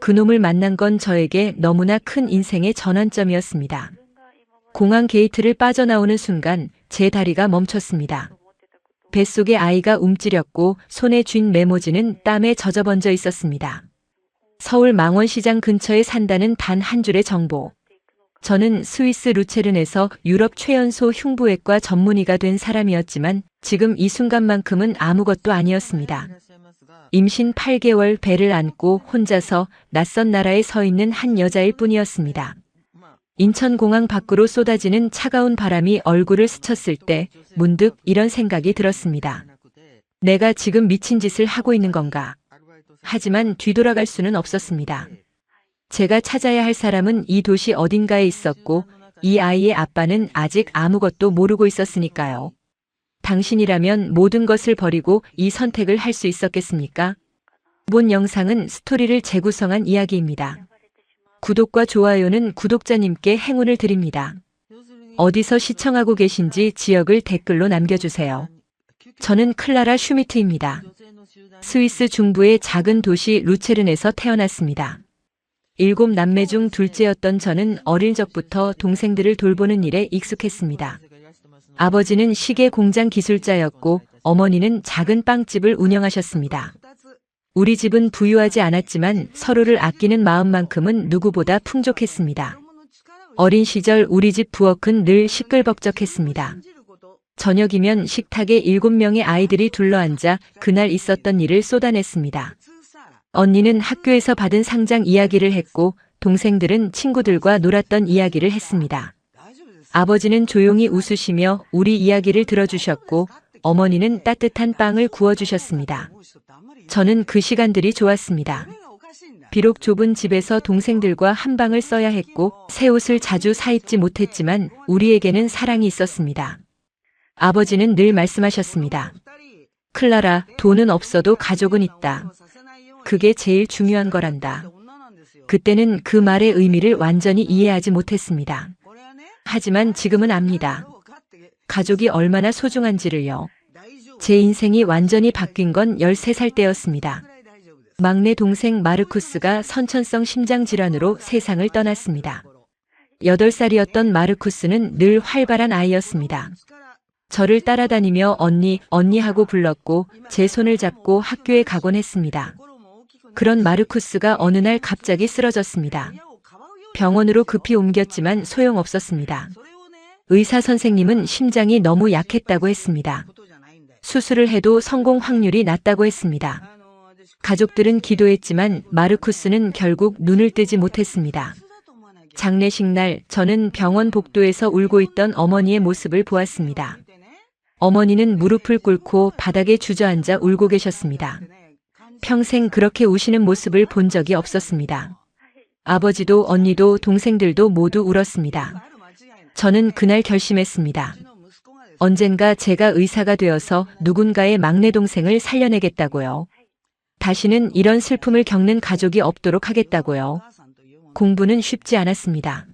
그놈을 만난 건 저에게 너무나 큰 인생의 전환점이었습니다. 공항 게이트를 빠져나오는 순간 제 다리가 멈췄습니다. 뱃속에 아이가 움츠렸고 손에 쥔 메모지는 땀에 젖어번져 있었습니다. 서울 망원시장 근처에 산다는 단 한 줄의 정보. 저는 스위스 루체른에서 유럽 최연소 흉부외과 전문의가 된 사람이었지만 지금 이 순간만큼은 아무것도 아니었습니다. 임신 8개월 배를 안고 혼자서 낯선 나라에 서 있는 한 여자일 뿐이었습니다. 인천공항 밖으로 쏟아지는 차가운 바람이 얼굴을 스쳤을 때 문득 이런 생각이 들었습니다. 내가 지금 미친 짓을 하고 있는 건가? 하지만 뒤돌아갈 수는 없었습니다. 제가 찾아야 할 사람은 이 도시 어딘가에 있었고 이 아이의 아빠는 아직 아무것도 모르고 있었으니까요. 당신이라면 모든 것을 버리고 이 선택을 할 수 있었겠습니까? 본 영상은 스토리를 재구성한 이야기입니다. 구독과 좋아요는 구독자님께 행운을 드립니다. 어디서 시청하고 계신지 지역을 댓글로 남겨주세요. 저는 클라라 슈미트입니다. 스위스 중부의 작은 도시 루체른에서 태어났습니다. 7남매 중 둘째였던 저는 어릴 적부터 동생들을 돌보는 일에 익숙했습니다. 아버지는 시계 공장 기술자였고 어머니는 작은 빵집을 운영하셨습니다. 우리 집은 부유하지 않았지만 서로를 아끼는 마음만큼은 누구보다 풍족했습니다. 어린 시절 우리 집 부엌은 늘 시끌벅적했습니다. 저녁이면 식탁에 7명의 아이들이 둘러앉아 그날 있었던 일을 쏟아냈습니다. 언니는 학교에서 받은 상장 이야기를 했고 동생들은 친구들과 놀았던 이야기를 했습니다. 아버지는 조용히 웃으시며 우리 이야기를 들어주셨고 어머니는 따뜻한 빵을 구워주셨습니다. 저는 그 시간들이 좋았습니다. 비록 좁은 집에서 동생들과 한 방을 써야 했고 새 옷을 자주 사입지 못했지만 우리에게는 사랑이 있었습니다. 아버지는 늘 말씀하셨습니다. 클라라, 돈은 없어도 가족은 있다. 그게 제일 중요한 거란다. 그때는 그 말의 의미를 완전히 이해하지 못했습니다. 하지만 지금은 압니다. 가족이 얼마나 소중한지를요. 제 인생이 완전히 바뀐 건 13살 때였습니다. 막내 동생 마르쿠스가 선천성 심장질환으로 세상을 떠났습니다. 8살이었던 마르쿠스는 늘 활발한 아이였습니다. 저를 따라다니며 언니, 언니하고 불렀고 제 손을 잡고 학교에 가곤 했습니다. 그런 마르쿠스가 어느 날 갑자기 쓰러졌습니다. 병원으로 급히 옮겼지만 소용없었습니다. 의사 선생님은 심장이 너무 약했다고 했습니다. 수술을 해도 성공 확률이 낮다고 했습니다. 가족들은 기도했지만 마르쿠스는 결국 눈을 뜨지 못했습니다. 장례식 날 저는 병원 복도에서 울고 있던 어머니의 모습을 보았습니다. 어머니는 무릎을 꿇고 바닥에 주저앉아 울고 계셨습니다. 평생 그렇게 우시는 모습을 본 적이 없었습니다. 아버지도 언니도 동생들도 모두 울었습니다. 저는 그날 결심했습니다. 언젠가 제가 의사가 되어서 누군가의 막내 동생을 살려내겠다고요. 다시는 이런 슬픔을 겪는 가족이 없도록 하겠다고요. 공부는 쉽지 않았습니다.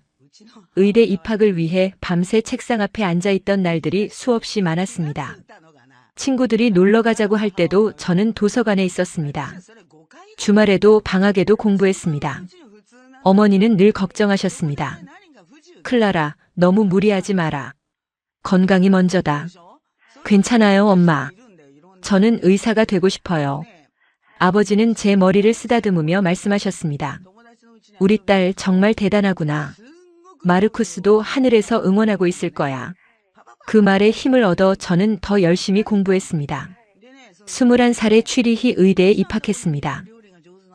의대 입학을 위해 밤새 책상 앞에 앉아있던 날들이 수없이 많았습니다. 친구들이 놀러 가자고 할 때도 저는 도서관에 있었습니다. 주말에도 방학에도 공부했습니다. 어머니는 늘 걱정하셨습니다. 클라라, 너무 무리하지 마라. 건강이 먼저다. 괜찮아요, 엄마. 저는 의사가 되고 싶어요. 아버지는 제 머리를 쓰다듬으며 말씀하셨습니다. 우리 딸 정말 대단하구나. 마르쿠스도 하늘에서 응원하고 있을 거야. 그 말에 힘을 얻어 저는 더 열심히 공부했습니다. 21살에 취리히 의대에 입학했습니다.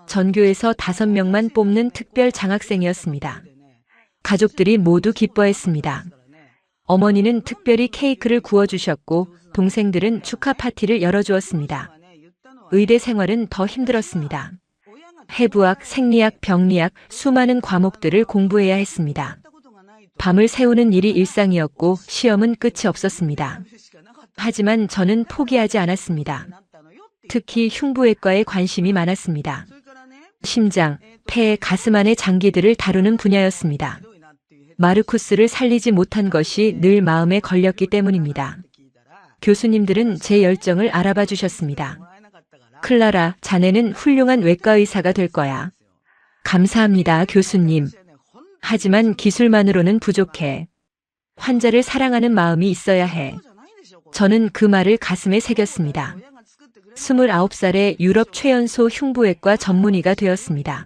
전교에서 5명만 뽑는 특별 장학생이었습니다. 가족들이 모두 기뻐했습니다. 어머니는 특별히 케이크를 구워주셨고 동생들은 축하 파티를 열어주었습니다. 의대 생활은 더 힘들었습니다. 해부학, 생리학, 병리학, 수많은 과목들을 공부해야 했습니다. 밤을 새우는 일이 일상이었고 시험은 끝이 없었습니다. 하지만 저는 포기하지 않았습니다. 특히 흉부외과에 관심이 많았습니다. 심장, 폐, 가슴 안의 장기들을 다루는 분야였습니다. 마르쿠스를 살리지 못한 것이 늘 마음에 걸렸기 때문입니다. 교수님들은 제 열정을 알아봐 주셨습니다. 클라라, 자네는 훌륭한 외과 의사가 될 거야. 감사합니다, 교수님. 하지만 기술만으로는 부족해. 환자를 사랑하는 마음이 있어야 해. 저는 그 말을 가슴에 새겼습니다. 29살에 유럽 최연소 흉부외과 전문의가 되었습니다.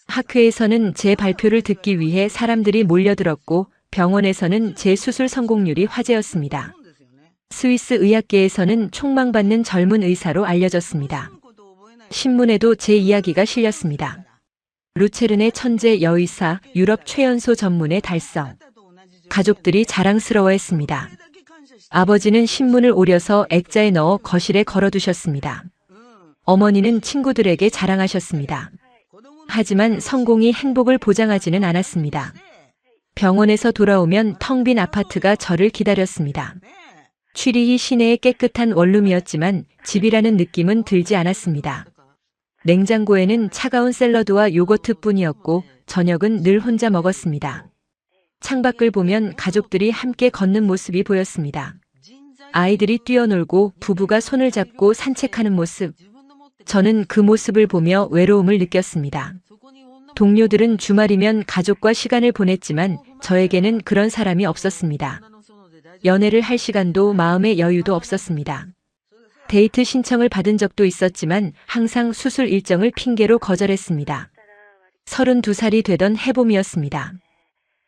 학회에서는 제 발표를 듣기 위해 사람들이 몰려들었고 병원에서는 제 수술 성공률이 화제였습니다. 스위스 의학계에서는 촉망받는 젊은 의사로 알려졌습니다. 신문에도 제 이야기가 실렸습니다. 루체른의 천재 여의사, 유럽 최연소 전문의 달성. 가족들이 자랑스러워했습니다. 아버지는 신문을 오려서 액자에 넣어 거실에 걸어두셨습니다. 어머니는 친구들에게 자랑하셨습니다. 하지만 성공이 행복을 보장하지는 않았습니다. 병원에서 돌아오면 텅 빈 아파트가 저를 기다렸습니다. 취리히 시내의 깨끗한 원룸이었지만 집이라는 느낌은 들지 않았습니다. 냉장고에는 차가운 샐러드와 요거트뿐이었고 저녁은 늘 혼자 먹었습니다. 창밖을 보면 가족들이 함께 걷는 모습이 보였습니다. 아이들이 뛰어놀고 부부가 손을 잡고 산책하는 모습. 저는 그 모습을 보며 외로움을 느꼈습니다. 동료들은 주말이면 가족과 시간을 보냈지만 저에게는 그런 사람이 없었습니다. 연애를 할 시간도 마음의 여유도 없었습니다. 데이트 신청을 받은 적도 있었지만 항상 수술 일정을 핑계로 거절했습니다. 32살이 되던 해봄이었습니다.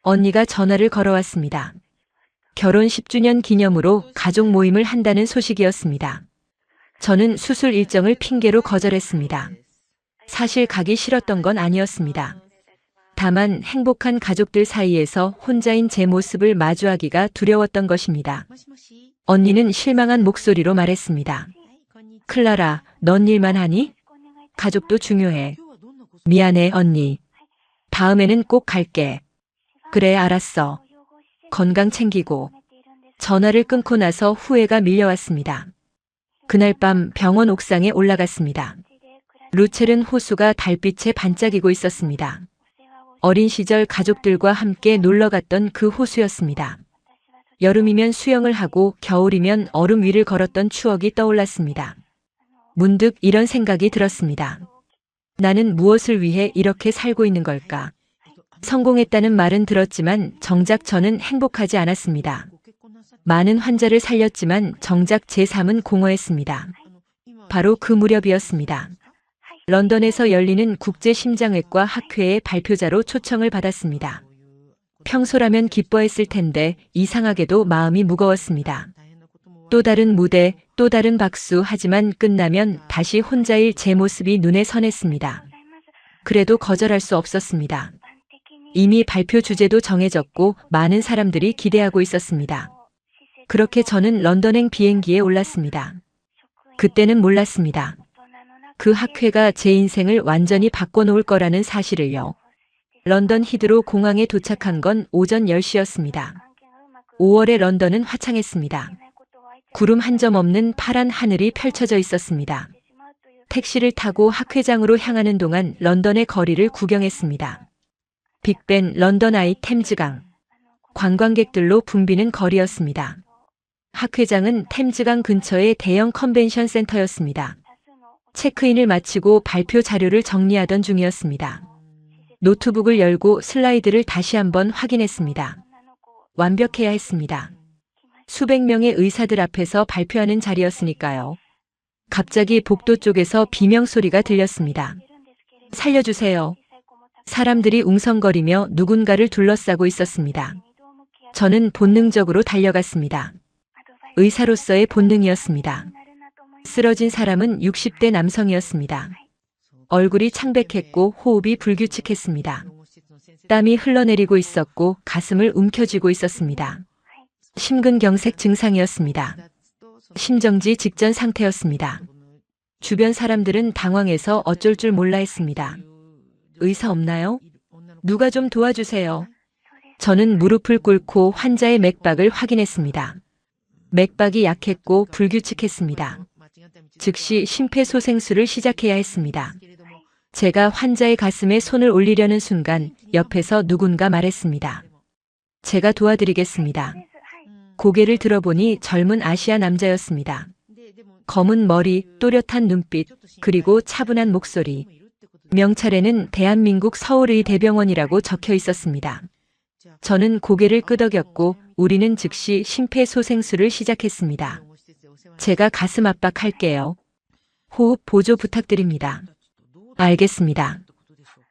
언니가 전화를 걸어왔습니다. 결혼 10주년 기념으로 가족 모임을 한다는 소식이었습니다. 저는 수술 일정을 핑계로 거절했습니다. 사실 가기 싫었던 건 아니었습니다. 다만 행복한 가족들 사이에서 혼자인 제 모습을 마주하기가 두려웠던 것입니다. 언니는 실망한 목소리로 말했습니다. 클라라, 넌 일만 하니? 가족도 중요해. 미안해, 언니. 다음에는 꼭 갈게. 그래, 알았어. 건강 챙기고. 전화를 끊고 나서 후회가 밀려왔습니다. 그날 밤 병원 옥상에 올라갔습니다. 루체른 호수가 달빛에 반짝이고 있었습니다. 어린 시절 가족들과 함께 놀러 갔던 그 호수였습니다. 여름이면 수영을 하고 겨울이면 얼음 위를 걸었던 추억이 떠올랐습니다. 문득 이런 생각이 들었습니다. 나는 무엇을 위해 이렇게 살고 있는 걸까? 성공했다는 말은 들었지만 정작 저는 행복하지 않았습니다. 많은 환자를 살렸지만 정작 제 삶은 공허했습니다. 바로 그 무렵이었습니다. 런던에서 열리는 국제심장외과 학회의 발표자로 초청을 받았습니다. 평소라면 기뻐했을 텐데 이상하게도 마음이 무거웠습니다. 또 다른 무대, 또 다른 박수. 하지만 끝나면 다시 혼자일 제 모습이 눈에 선했습니다. 그래도 거절할 수 없었습니다. 이미 발표 주제도 정해졌고 많은 사람들이 기대하고 있었습니다. 그렇게 저는 런던행 비행기에 올랐습니다. 그때는 몰랐습니다. 그 학회가 제 인생을 완전히 바꿔놓을 거라는 사실을요. 런던 히드로 공항에 도착한 건 오전 10시였습니다. 5월의 런던은 화창했습니다. 구름 한 점 없는 파란 하늘이 펼쳐져 있었습니다. 택시를 타고 학회장으로 향하는 동안 런던의 거리를 구경했습니다. 빅벤, 런던 아이, 템즈강. 관광객들로 붐비는 거리였습니다. 학회장은 템즈강 근처의 대형 컨벤션 센터였습니다. 체크인을 마치고 발표 자료를 정리하던 중이었습니다. 노트북을 열고 슬라이드를 다시 한번 확인했습니다. 완벽해야 했습니다. 수백 명의 의사들 앞에서 발표하는 자리였으니까요. 갑자기 복도 쪽에서 비명 소리가 들렸습니다. 살려주세요. 사람들이 웅성거리며 누군가를 둘러싸고 있었습니다. 저는 본능적으로 달려갔습니다. 의사로서의 본능이었습니다. 쓰러진 사람은 60대 남성이었습니다. 얼굴이 창백했고 호흡이 불규칙했습니다. 땀이 흘러내리고 있었고 가슴을 움켜쥐고 있었습니다. 심근경색 증상이었습니다. 심정지 직전 상태였습니다. 주변 사람들은 당황해서 어쩔 줄 몰라 했습니다. 의사 없나요? 누가 좀 도와주세요. 저는 무릎을 꿇고 환자의 맥박을 확인했습니다. 맥박이 약했고 불규칙했습니다. 즉시 심폐소생술을 시작해야 했습니다. 제가 환자의 가슴에 손을 올리려는 순간 옆에서 누군가 말했습니다. 제가 도와드리겠습니다. 고개를 들어보니 젊은 아시아 남자였습니다. 검은 머리, 또렷한 눈빛, 그리고 차분한 목소리. 명찰에는 대한민국 서울의대병원이라고 적혀 있었습니다. 저는 고개를 끄덕였고 우리는 즉시 심폐소생술을 시작했습니다. 제가 가슴 압박할게요. 호흡 보조 부탁드립니다. 알겠습니다.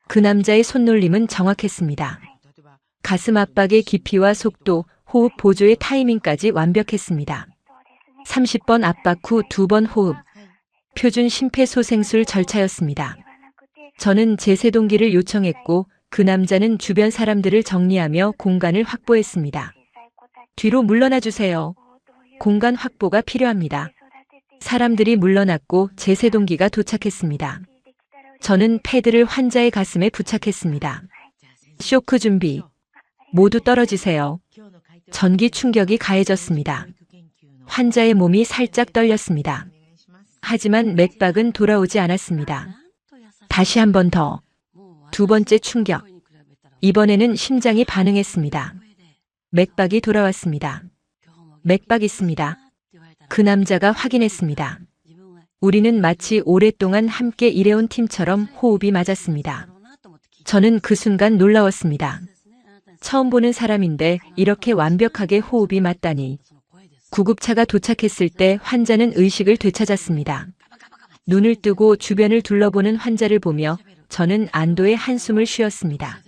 그 남자의 손놀림은 정확했습니다. 가슴 압박의 깊이와 속도, 호흡 보조의 타이밍까지 완벽했습니다. 30번 압박 후 2번 호흡. 표준 심폐소생술 절차였습니다. 저는 제세동기를 요청했고 그 남자는 주변 사람들을 정리하며 공간을 확보했습니다. 뒤로 물러나 주세요. 공간 확보가 필요합니다. 사람들이 물러났고 제세동기가 도착했습니다. 저는 패드를 환자의 가슴에 부착했습니다. 쇼크 준비. 모두 떨어지세요. 전기 충격이 가해졌습니다. 환자의 몸이 살짝 떨렸습니다. 하지만 맥박은 돌아오지 않았습니다. 다시 한 번 더. 2번째 충격. 이번에는 심장이 반응했습니다. 맥박이 돌아왔습니다. 맥박 있습니다. 그 남자가 확인했습니다. 우리는 마치 오랫동안 함께 일해온 팀처럼 호흡이 맞았습니다. 저는 그 순간 놀라웠습니다. 처음 보는 사람인데 이렇게 완벽하게 호흡이 맞다니. 구급차가 도착했을 때 환자는 의식을 되찾았습니다. 눈을 뜨고 주변을 둘러보는 환자를 보며 저는 안도의 한숨을 쉬었습니다.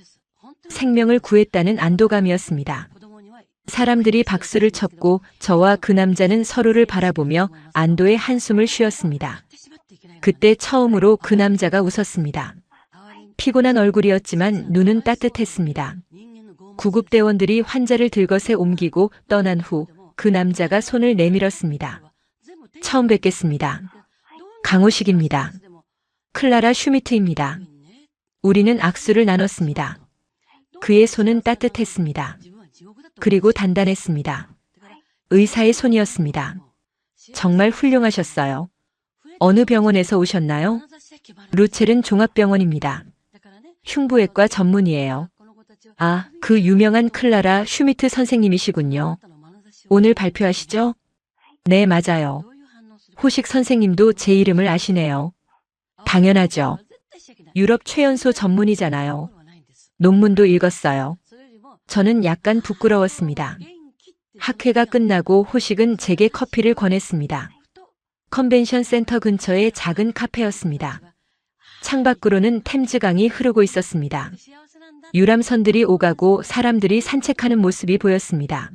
생명을 구했다는 안도감이었습니다. 사람들이 박수를 쳤고 저와 그 남자는 서로를 바라보며 안도의 한숨을 쉬었습니다. 그때 처음으로 그 남자가 웃었습니다. 피곤한 얼굴이었지만 눈은 따뜻했습니다. 구급대원들이 환자를 들것에 옮기고 떠난 후 그 남자가 손을 내밀었습니다. 처음 뵙겠습니다. 강호식입니다. 클라라 슈미트입니다. 우리는 악수를 나눴습니다. 그의 손은 따뜻했습니다. 그리고 단단했습니다. 의사의 손이었습니다. 정말 훌륭하셨어요. 어느 병원에서 오셨나요? 루첼은 종합병원입니다. 흉부외과 전문이에요. 아, 그 유명한 클라라 슈미트 선생님이시군요. 오늘 발표하시죠? 네, 맞아요. 호식 선생님도 제 이름을 아시네요. 당연하죠. 유럽 최연소 전문이잖아요. 논문도 읽었어요. 저는 약간 부끄러웠습니다. 학회가 끝나고 호식은 제게 커피를 권했습니다. 컨벤션 센터 근처의 작은 카페였습니다. 창밖으로는 템즈강이 흐르고 있었습니다. 유람선들이 오가고 사람들이 산책하는 모습이 보였습니다.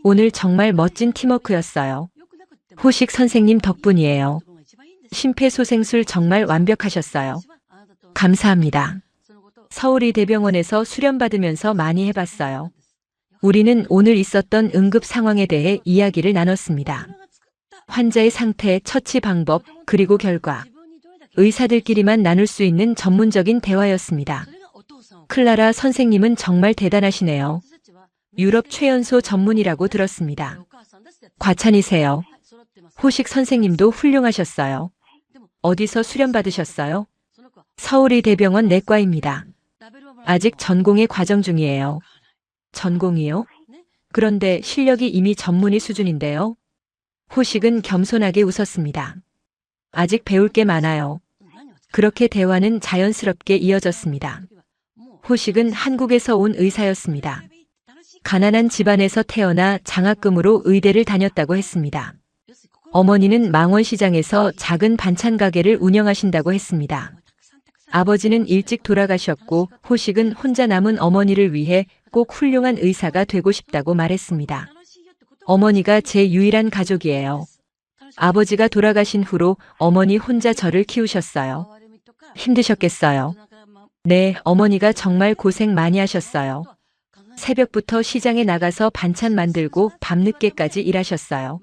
오늘 정말 멋진 팀워크였어요. 호식 선생님 덕분이에요. 심폐소생술 정말 완벽하셨어요. 감사합니다. 서울의대병원에서 수련받으면서 많이 해봤어요. 우리는 오늘 있었던 응급 상황에 대해 이야기를 나눴습니다. 환자의 상태, 처치 방법, 그리고 결과. 의사들끼리만 나눌 수 있는 전문적인 대화였습니다. 클라라 선생님은 정말 대단하시네요. 유럽 최연소 전문이라고 들었습니다. 과찬이세요. 호식 선생님도 훌륭하셨어요. 어디서 수련받으셨어요? 서울의대병원 내과입니다. 아직 전공의 과정 중이에요. 전공이요? 그런데 실력이 이미 전문의 수준인데요. 호식은 겸손하게 웃었습니다. 아직 배울 게 많아요. 그렇게 대화는 자연스럽게 이어졌습니다. 호식은 한국에서 온 의사였습니다. 가난한 집안에서 태어나 장학금으로 의대를 다녔다고 했습니다. 어머니는 망원시장에서 작은 반찬 가게를 운영하신다고 했습니다. 아버지는 일찍 돌아가셨고 호식은 혼자 남은 어머니를 위해 꼭 훌륭한 의사가 되고 싶다고 말했습니다. 어머니가 제 유일한 가족이에요. 아버지가 돌아가신 후로 어머니 혼자 저를 키우셨어요. 힘드셨겠어요. 네, 어머니가 정말 고생 많이 하셨어요. 새벽부터 시장에 나가서 반찬 만들고 밤늦게까지 일하셨어요.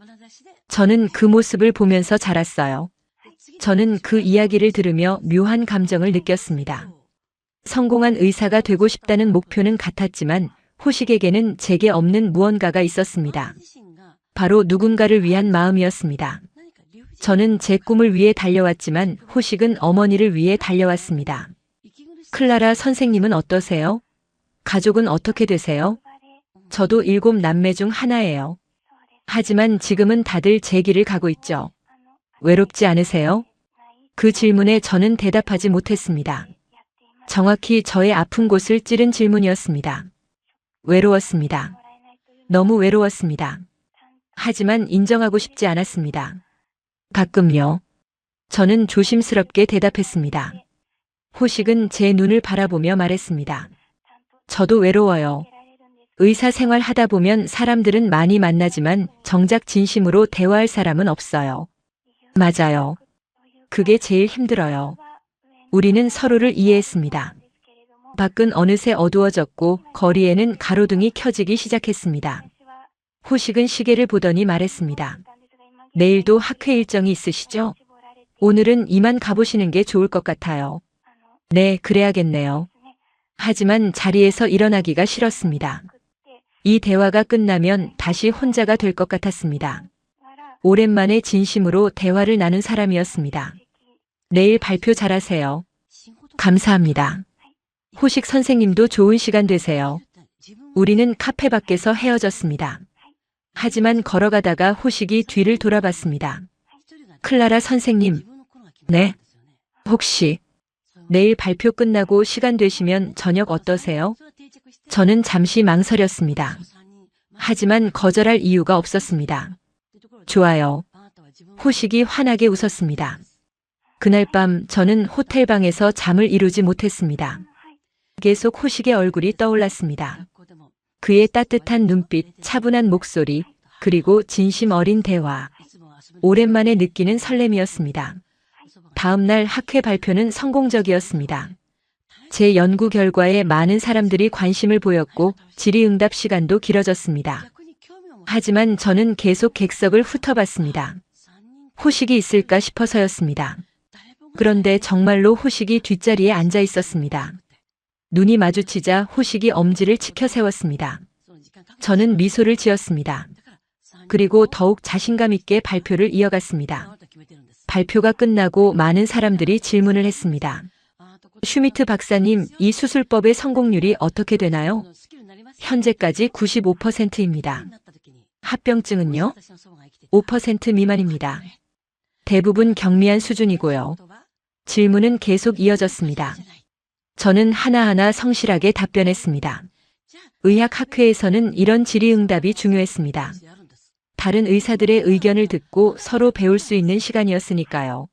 저는 그 모습을 보면서 자랐어요. 저는 그 이야기를 들으며 묘한 감정을 느꼈습니다. 성공한 의사가 되고 싶다는 목표는 같았지만 호식에게는 제게 없는 무언가가 있었습니다. 바로 누군가를 위한 마음이었습니다. 저는 제 꿈을 위해 달려왔지만 호식은 어머니를 위해 달려왔습니다. 클라라 선생님은 어떠세요? 가족은 어떻게 되세요? 저도 7 남매 중 하나예요. 하지만 지금은 다들 제 길을 가고 있죠. 외롭지 않으세요? 그 질문에 저는 대답하지 못했습니다. 정확히 저의 아픈 곳을 찌른 질문이었습니다. 외로웠습니다. 너무 외로웠습니다. 하지만 인정하고 싶지 않았습니다. 가끔요. 저는 조심스럽게 대답했습니다. 호식은 제 눈을 바라보며 말했습니다. 저도 외로워요. 의사 생활 하다 보면 사람들은 많이 만나지만 정작 진심으로 대화할 사람은 없어요. 맞아요. 그게 제일 힘들어요. 우리는 서로를 이해했습니다. 밖은 어느새 어두워졌고 거리에는 가로등이 켜지기 시작했습니다. 호식은 시계를 보더니 말했습니다. 내일도 학회 일정이 있으시죠? 오늘은 이만 가보시는 게 좋을 것 같아요. 네, 그래야겠네요. 하지만 자리에서 일어나기가 싫었습니다. 이 대화가 끝나면 다시 혼자가 될 것 같았습니다. 오랜만에 진심으로 대화를 나눈 사람이었습니다. 내일 발표 잘하세요. 감사합니다. 호식 선생님도 좋은 시간 되세요. 우리는 카페 밖에서 헤어졌습니다. 하지만 걸어가다가 호식이 뒤를 돌아봤습니다. 클라라 선생님. 네. 혹시 내일 발표 끝나고 시간 되시면 저녁 어떠세요? 저는 잠시 망설였습니다. 하지만 거절할 이유가 없었습니다. 좋아요. 호식이 환하게 웃었습니다. 그날 밤 저는 호텔 방에서 잠을 이루지 못했습니다. 계속 호식의 얼굴이 떠올랐습니다. 그의 따뜻한 눈빛, 차분한 목소리, 그리고 진심 어린 대화. 오랜만에 느끼는 설렘이었습니다. 다음 날 학회 발표는 성공적이었습니다. 제 연구 결과에 많은 사람들이 관심을 보였고 질의응답 시간도 길어졌습니다. 하지만 저는 계속 객석을 훑어봤습니다. 호식이 있을까 싶어서였습니다. 그런데 정말로 호식이 뒷자리에 앉아 있었습니다. 눈이 마주치자 호식이 엄지를 치켜 세웠습니다. 저는 미소를 지었습니다. 그리고 더욱 자신감 있게 발표를 이어갔습니다. 발표가 끝나고 많은 사람들이 질문을 했습니다. 슈미트 박사님, 이 수술법의 성공률이 어떻게 되나요? 현재까지 95%입니다. 합병증은요? 5% 미만입니다. 대부분 경미한 수준이고요. 질문은 계속 이어졌습니다. 저는 하나하나 성실하게 답변했습니다. 의학학회에서는 이런 질의응답이 중요했습니다. 다른 의사들의 의견을 듣고 서로 배울 수 있는 시간이었으니까요.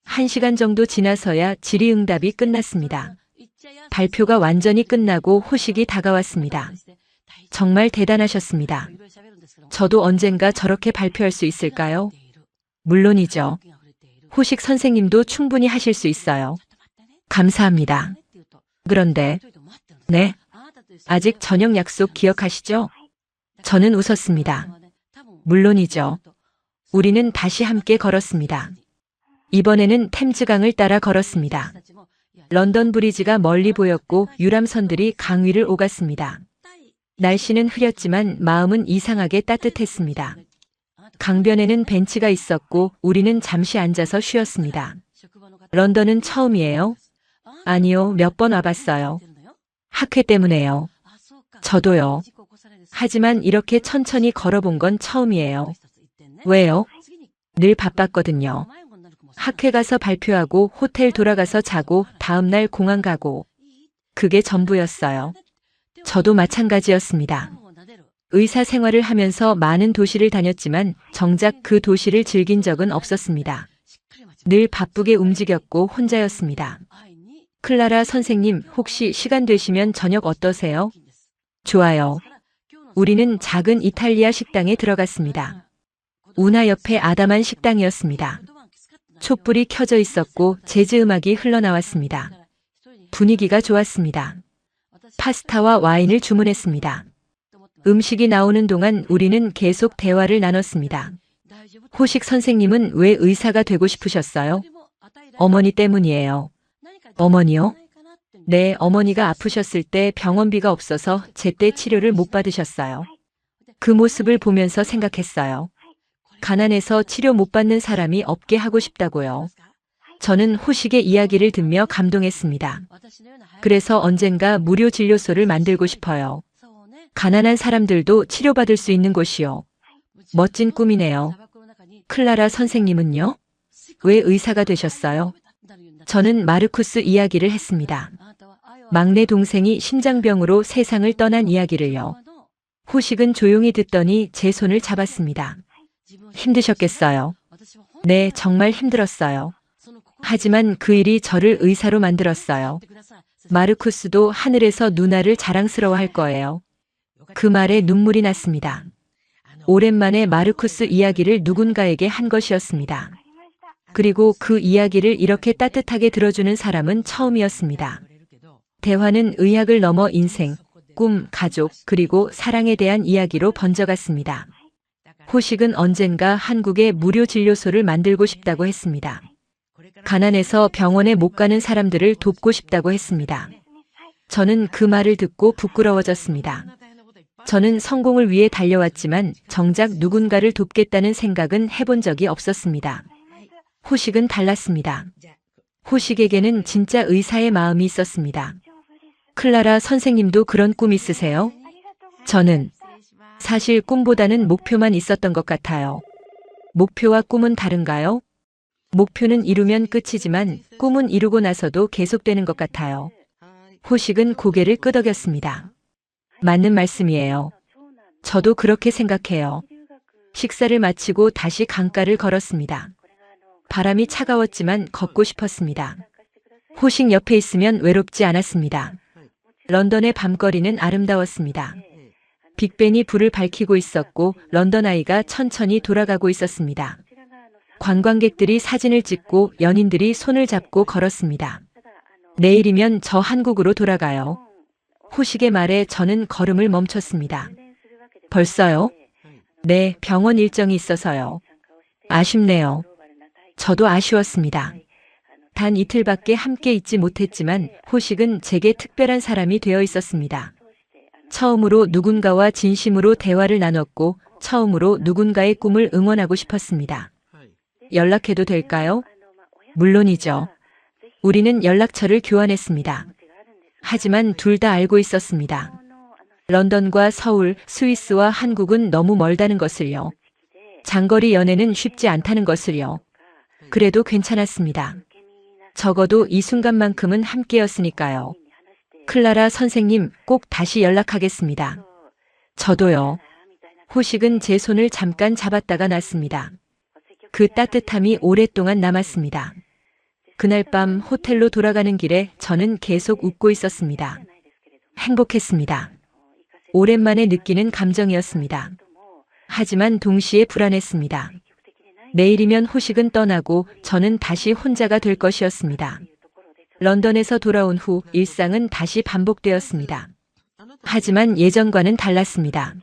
1시간 정도 지나서야 질의응답이 끝났습니다. 발표가 완전히 끝나고 호식이 다가왔습니다. 정말 대단하셨습니다. 저도 언젠가 저렇게 발표할 수 있을까요? 물론이죠. 호식 선생님도 충분히 하실 수 있어요. 감사합니다. 그런데, 네, 아직 저녁 약속 기억하시죠? 저는 웃었습니다. 물론이죠. 우리는 다시 함께 걸었습니다. 이번에는 템즈강을 따라 걸었습니다. 런던 브리지가 멀리 보였고 유람선들이 강 위를 오갔습니다. 날씨는 흐렸지만 마음은 이상하게 따뜻했습니다. 강변에는 벤치가 있었고 우리는 잠시 앉아서 쉬었습니다. 런던은 처음이에요? 아니요, 몇 번 와봤어요. 학회 때문에요. 저도요. 하지만 이렇게 천천히 걸어본 건 처음이에요. 왜요? 늘 바빴거든요. 학회 가서 발표하고 호텔 돌아가서 자고 다음날 공항 가고. 그게 전부였어요. 저도 마찬가지였습니다. 의사 생활을 하면서 많은 도시를 다녔지만 정작 그 도시를 즐긴 적은 없었습니다. 늘 바쁘게 움직였고 혼자였습니다. 클라라 선생님, 혹시 시간 되시면 저녁 어떠세요? 좋아요. 우리는 작은 이탈리아 식당에 들어갔습니다. 운하 옆에 아담한 식당이었습니다. 촛불이 켜져 있었고 재즈 음악이 흘러나왔습니다. 분위기가 좋았습니다. 파스타와 와인을 주문했습니다. 음식이 나오는 동안 우리는 계속 대화를 나눴습니다. 호식 선생님은 왜 의사가 되고 싶으셨어요? 어머니 때문이에요. 어머니요? 네, 어머니가 아프셨을 때 병원비가 없어서 제때 치료를 못 받으셨어요. 그 모습을 보면서 생각했어요. 가난해서 치료 못 받는 사람이 없게 하고 싶다고요. 저는 호식의 이야기를 듣며 감동했습니다. 그래서 언젠가 무료 진료소를 만들고 싶어요. 가난한 사람들도 치료받을 수 있는 곳이요. 멋진 꿈이네요. 클라라 선생님은요? 왜 의사가 되셨어요? 저는 마르쿠스 이야기를 했습니다. 막내 동생이 심장병으로 세상을 떠난 이야기를요. 호식은 조용히 듣더니 제 손을 잡았습니다. 힘드셨겠어요? 네, 정말 힘들었어요. 하지만 그 일이 저를 의사로 만들었어요. 마르쿠스도 하늘에서 누나를 자랑스러워할 거예요. 그 말에 눈물이 났습니다. 오랜만에 마르쿠스 이야기를 누군가에게 한 것이었습니다. 그리고 그 이야기를 이렇게 따뜻하게 들어주는 사람은 처음이었습니다. 대화는 의학을 넘어 인생, 꿈, 가족, 그리고 사랑에 대한 이야기로 번져갔습니다. 호식은 언젠가 한국에 무료 진료소를 만들고 싶다고 했습니다. 가난해서 병원에 못 가는 사람들을 돕고 싶다고 했습니다. 저는 그 말을 듣고 부끄러워졌습니다. 저는 성공을 위해 달려왔지만 정작 누군가를 돕겠다는 생각은 해본 적이 없었습니다. 호식은 달랐습니다. 호식에게는 진짜 의사의 마음이 있었습니다. 클라라 선생님도 그런 꿈 있으세요? 저는 사실 꿈보다는 목표만 있었던 것 같아요. 목표와 꿈은 다른가요? 목표는 이루면 끝이지만 꿈은 이루고 나서도 계속되는 것 같아요. 호식은 고개를 끄덕였습니다. 맞는 말씀이에요. 저도 그렇게 생각해요. 식사를 마치고 다시 강가를 걸었습니다. 바람이 차가웠지만 걷고 싶었습니다. 호식 옆에 있으면 외롭지 않았습니다. 런던의 밤거리는 아름다웠습니다. 빅벤이 불을 밝히고 있었고 런던 아이가 천천히 돌아가고 있었습니다. 관광객들이 사진을 찍고 연인들이 손을 잡고 걸었습니다. 내일이면 저 한국으로 돌아가요. 호식의 말에 저는 걸음을 멈췄습니다. 벌써요? 네, 병원 일정이 있어서요. 아쉽네요. 저도 아쉬웠습니다. 단 이틀밖에 함께 있지 못했지만 호식은 제게 특별한 사람이 되어 있었습니다. 처음으로 누군가와 진심으로 대화를 나눴고 처음으로 누군가의 꿈을 응원하고 싶었습니다. 연락해도 될까요? 물론이죠. 우리는 연락처를 교환했습니다. 하지만 둘 다 알고 있었습니다. 런던과 서울, 스위스와 한국은 너무 멀다는 것을요. 장거리 연애는 쉽지 않다는 것을요. 그래도 괜찮았습니다. 적어도 이 순간만큼은 함께였으니까요. 클라라 선생님, 꼭 다시 연락하겠습니다. 저도요. 호식은 제 손을 잠깐 잡았다가 놨습니다. 그 따뜻함이 오랫동안 남았습니다. 그날 밤 호텔로 돌아가는 길에 저는 계속 웃고 있었습니다. 행복했습니다. 오랜만에 느끼는 감정이었습니다. 하지만 동시에 불안했습니다. 내일이면 호식은 떠나고 저는 다시 혼자가 될 것이었습니다. 런던에서 돌아온 후 일상은 다시 반복되었습니다. 하지만 예전과는 달랐습니다.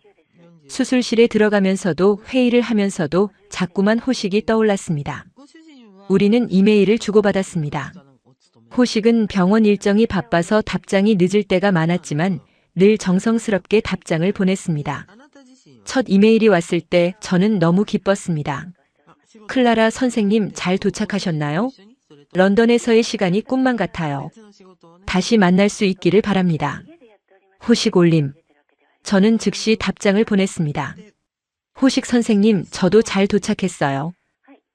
수술실에 들어가면서도 회의를 하면서도 자꾸만 호식이 떠올랐습니다. 우리는 이메일을 주고받았습니다. 호식은 병원 일정이 바빠서 답장이 늦을 때가 많았지만 늘 정성스럽게 답장을 보냈습니다. 첫 이메일이 왔을 때 저는 너무 기뻤습니다. 클라라 선생님 잘 도착하셨나요? 런던에서의 시간이 꿈만 같아요. 다시 만날 수 있기를 바랍니다. 호식 올림. 저는 즉시 답장을 보냈습니다. 호식 선생님, 저도 잘 도착했어요.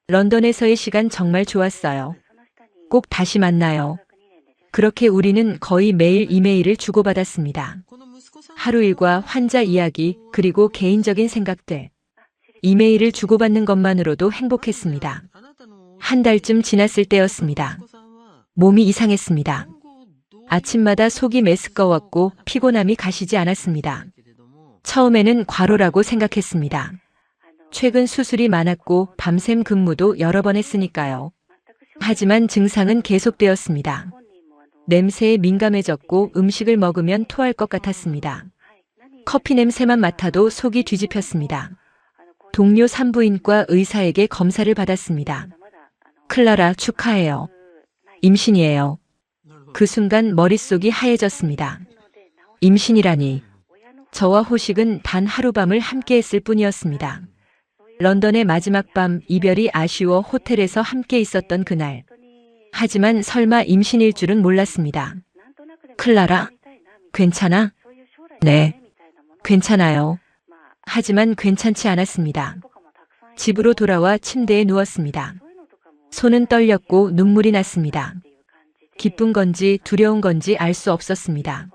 런던에서의 시간 정말 좋았어요. 꼭 다시 만나요. 그렇게 우리는 거의 매일 이메일을 주고받았습니다. 하루 일과 환자 이야기, 그리고 개인적인 생각들. 이메일을 주고받는 것만으로도 행복했습니다. 한 달쯤 지났을 때였습니다. 몸이 이상했습니다. 아침마다 속이 메스꺼웠고 피곤함이 가시지 않았습니다. 처음에는 과로라고 생각했습니다. 최근 수술이 많았고 밤샘 근무도 여러 번 했으니까요. 하지만 증상은 계속되었습니다. 냄새에 민감해졌고 음식을 먹으면 토할 것 같았습니다. 커피 냄새만 맡아도 속이 뒤집혔습니다. 동료 산부인과 의사에게 검사를 받았습니다. 클라라, 축하해요. 임신이에요. 그 순간 머릿속이 하얘졌습니다. 임신이라니. 저와 호식은 단 하룻밤을 함께했을 뿐이었습니다. 런던의 마지막 밤, 이별이 아쉬워 호텔에서 함께 있었던 그날. 하지만 설마 임신일 줄은 몰랐습니다. 클라라, 괜찮아? 네, 괜찮아요. 하지만 괜찮지 않았습니다. 집으로 돌아와 침대에 누웠습니다. 손은 떨렸고 눈물이 났습니다. 기쁜 건지 두려운 건지 알 수 없었습니다.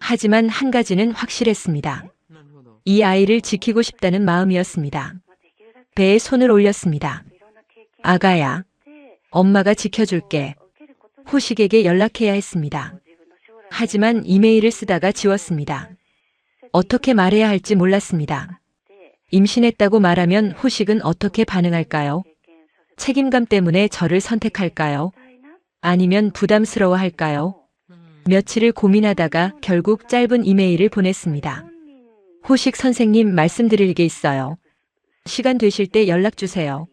하지만 한 가지는 확실했습니다. 이 아이를 지키고 싶다는 마음이었습니다. 배에 손을 올렸습니다. 아가야, 엄마가 지켜줄게. 호식에게 연락해야 했습니다. 하지만 이메일을 쓰다가 지웠습니다. 어떻게 말해야 할지 몰랐습니다. 임신했다고 말하면 호식은 어떻게 반응할까요? 책임감 때문에 저를 선택할까요? 아니면 부담스러워할까요? 며칠을 고민하다가 결국 짧은 이메일을 보냈습니다. 호식 선생님, 말씀드릴 게 있어요. 시간 되실 때 연락 주세요.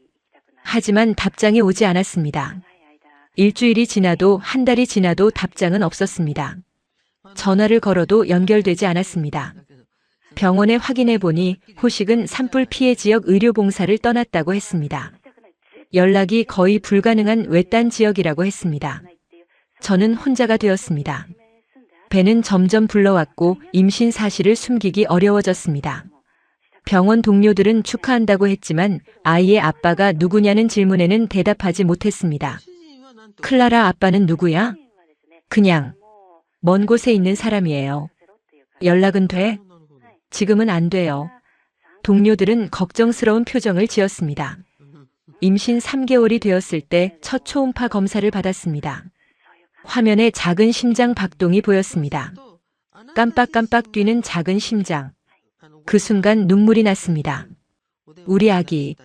하지만 답장이 오지 않았습니다. 일주일이 지나도 한 달이 지나도 답장은 없었습니다. 전화를 걸어도 연결되지 않았습니다. 병원에 확인해 보니 호식은 산불 피해 지역 의료봉사를 떠났다고 했습니다. 연락이 거의 불가능한 외딴 지역이라고 했습니다. 저는 혼자가 되었습니다. 배는 점점 불러왔고 임신 사실을 숨기기 어려워졌습니다. 병원 동료들은 축하한다고 했지만 아이의 아빠가 누구냐는 질문에는 대답하지 못했습니다. 클라라 아빠는 누구야? 그냥 먼 곳에 있는 사람이에요. 연락은 돼? 지금은 안 돼요. 동료들은 걱정스러운 표정을 지었습니다. 임신 3개월이 되었을 때 첫 초음파 검사를 받았습니다. 화면에 작은 심장 박동이 보였습니다. 깜빡깜빡 뛰는 작은 심장. 그 순간 눈물이 났습니다. 우리 아기,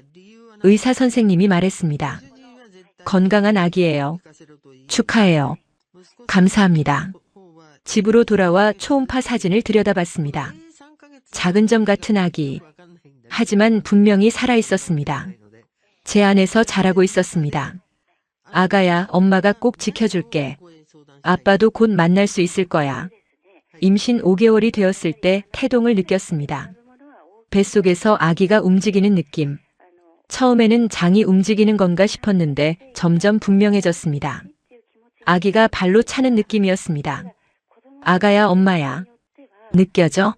의사 선생님이 말했습니다. 건강한 아기예요. 축하해요. 감사합니다. 집으로 돌아와 초음파 사진을 들여다봤습니다. 작은 점 같은 아기. 하지만 분명히 살아있었습니다. 제 안에서 자라고 있었습니다. 아가야, 엄마가 꼭 지켜줄게. 아빠도 곧 만날 수 있을 거야. 임신 5개월이 되었을 때 태동을 느꼈습니다. 뱃속에서 아기가 움직이는 느낌. 처음에는 장이 움직이는 건가 싶었는데 점점 분명해졌습니다. 아기가 발로 차는 느낌이었습니다. 아가야, 엄마야. 느껴져?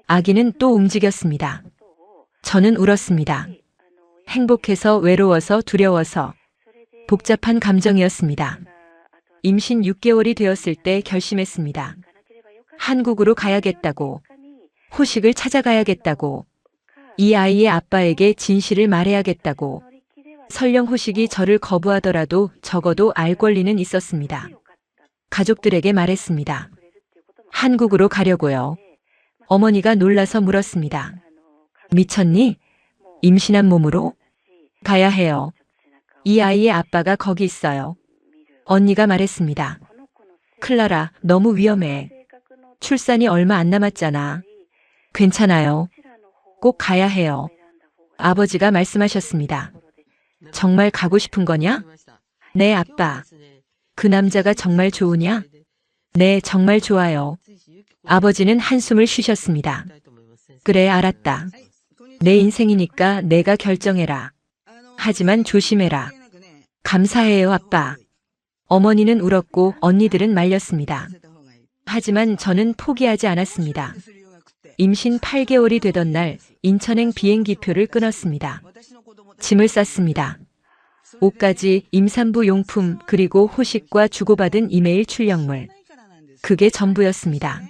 아기는 또 움직였습니다. 저는 울었습니다. 행복해서, 외로워서, 두려워서. 복잡한 감정이었습니다. 임신 6개월이 되었을 때 결심했습니다. 한국으로 가야겠다고. 호식을 찾아가야겠다고. 이 아이의 아빠에게 진실을 말해야겠다고. 설령 호식이 저를 거부하더라도 적어도 알 권리는 있었습니다. 가족들에게 말했습니다. 한국으로 가려고요. 어머니가 놀라서 물었습니다. 미쳤니? 임신한 몸으로? 가야 해요. 이 아이의 아빠가 거기 있어요. 언니가 말했습니다. 클라라, 너무 위험해. 출산이 얼마 안 남았잖아. 괜찮아요. 꼭 가야 해요. 아버지가 말씀하셨습니다. 정말 가고 싶은 거냐? 네, 아빠. 그 남자가 정말 좋으냐? 네, 정말 좋아요. 아버지는 한숨을 쉬셨습니다. 그래, 알았다. 내 인생이니까 내가 결정해라. 하지만 조심해라. 감사해요, 아빠. 어머니는 울었고 언니들은 말렸습니다. 하지만 저는 포기하지 않았습니다. 임신 8개월이 되던 날 인천행 비행기표를 끊었습니다. 짐을 쌌습니다. 옷까지, 임산부 용품, 그리고 호식과 주고받은 이메일 출력물. 그게 전부였습니다.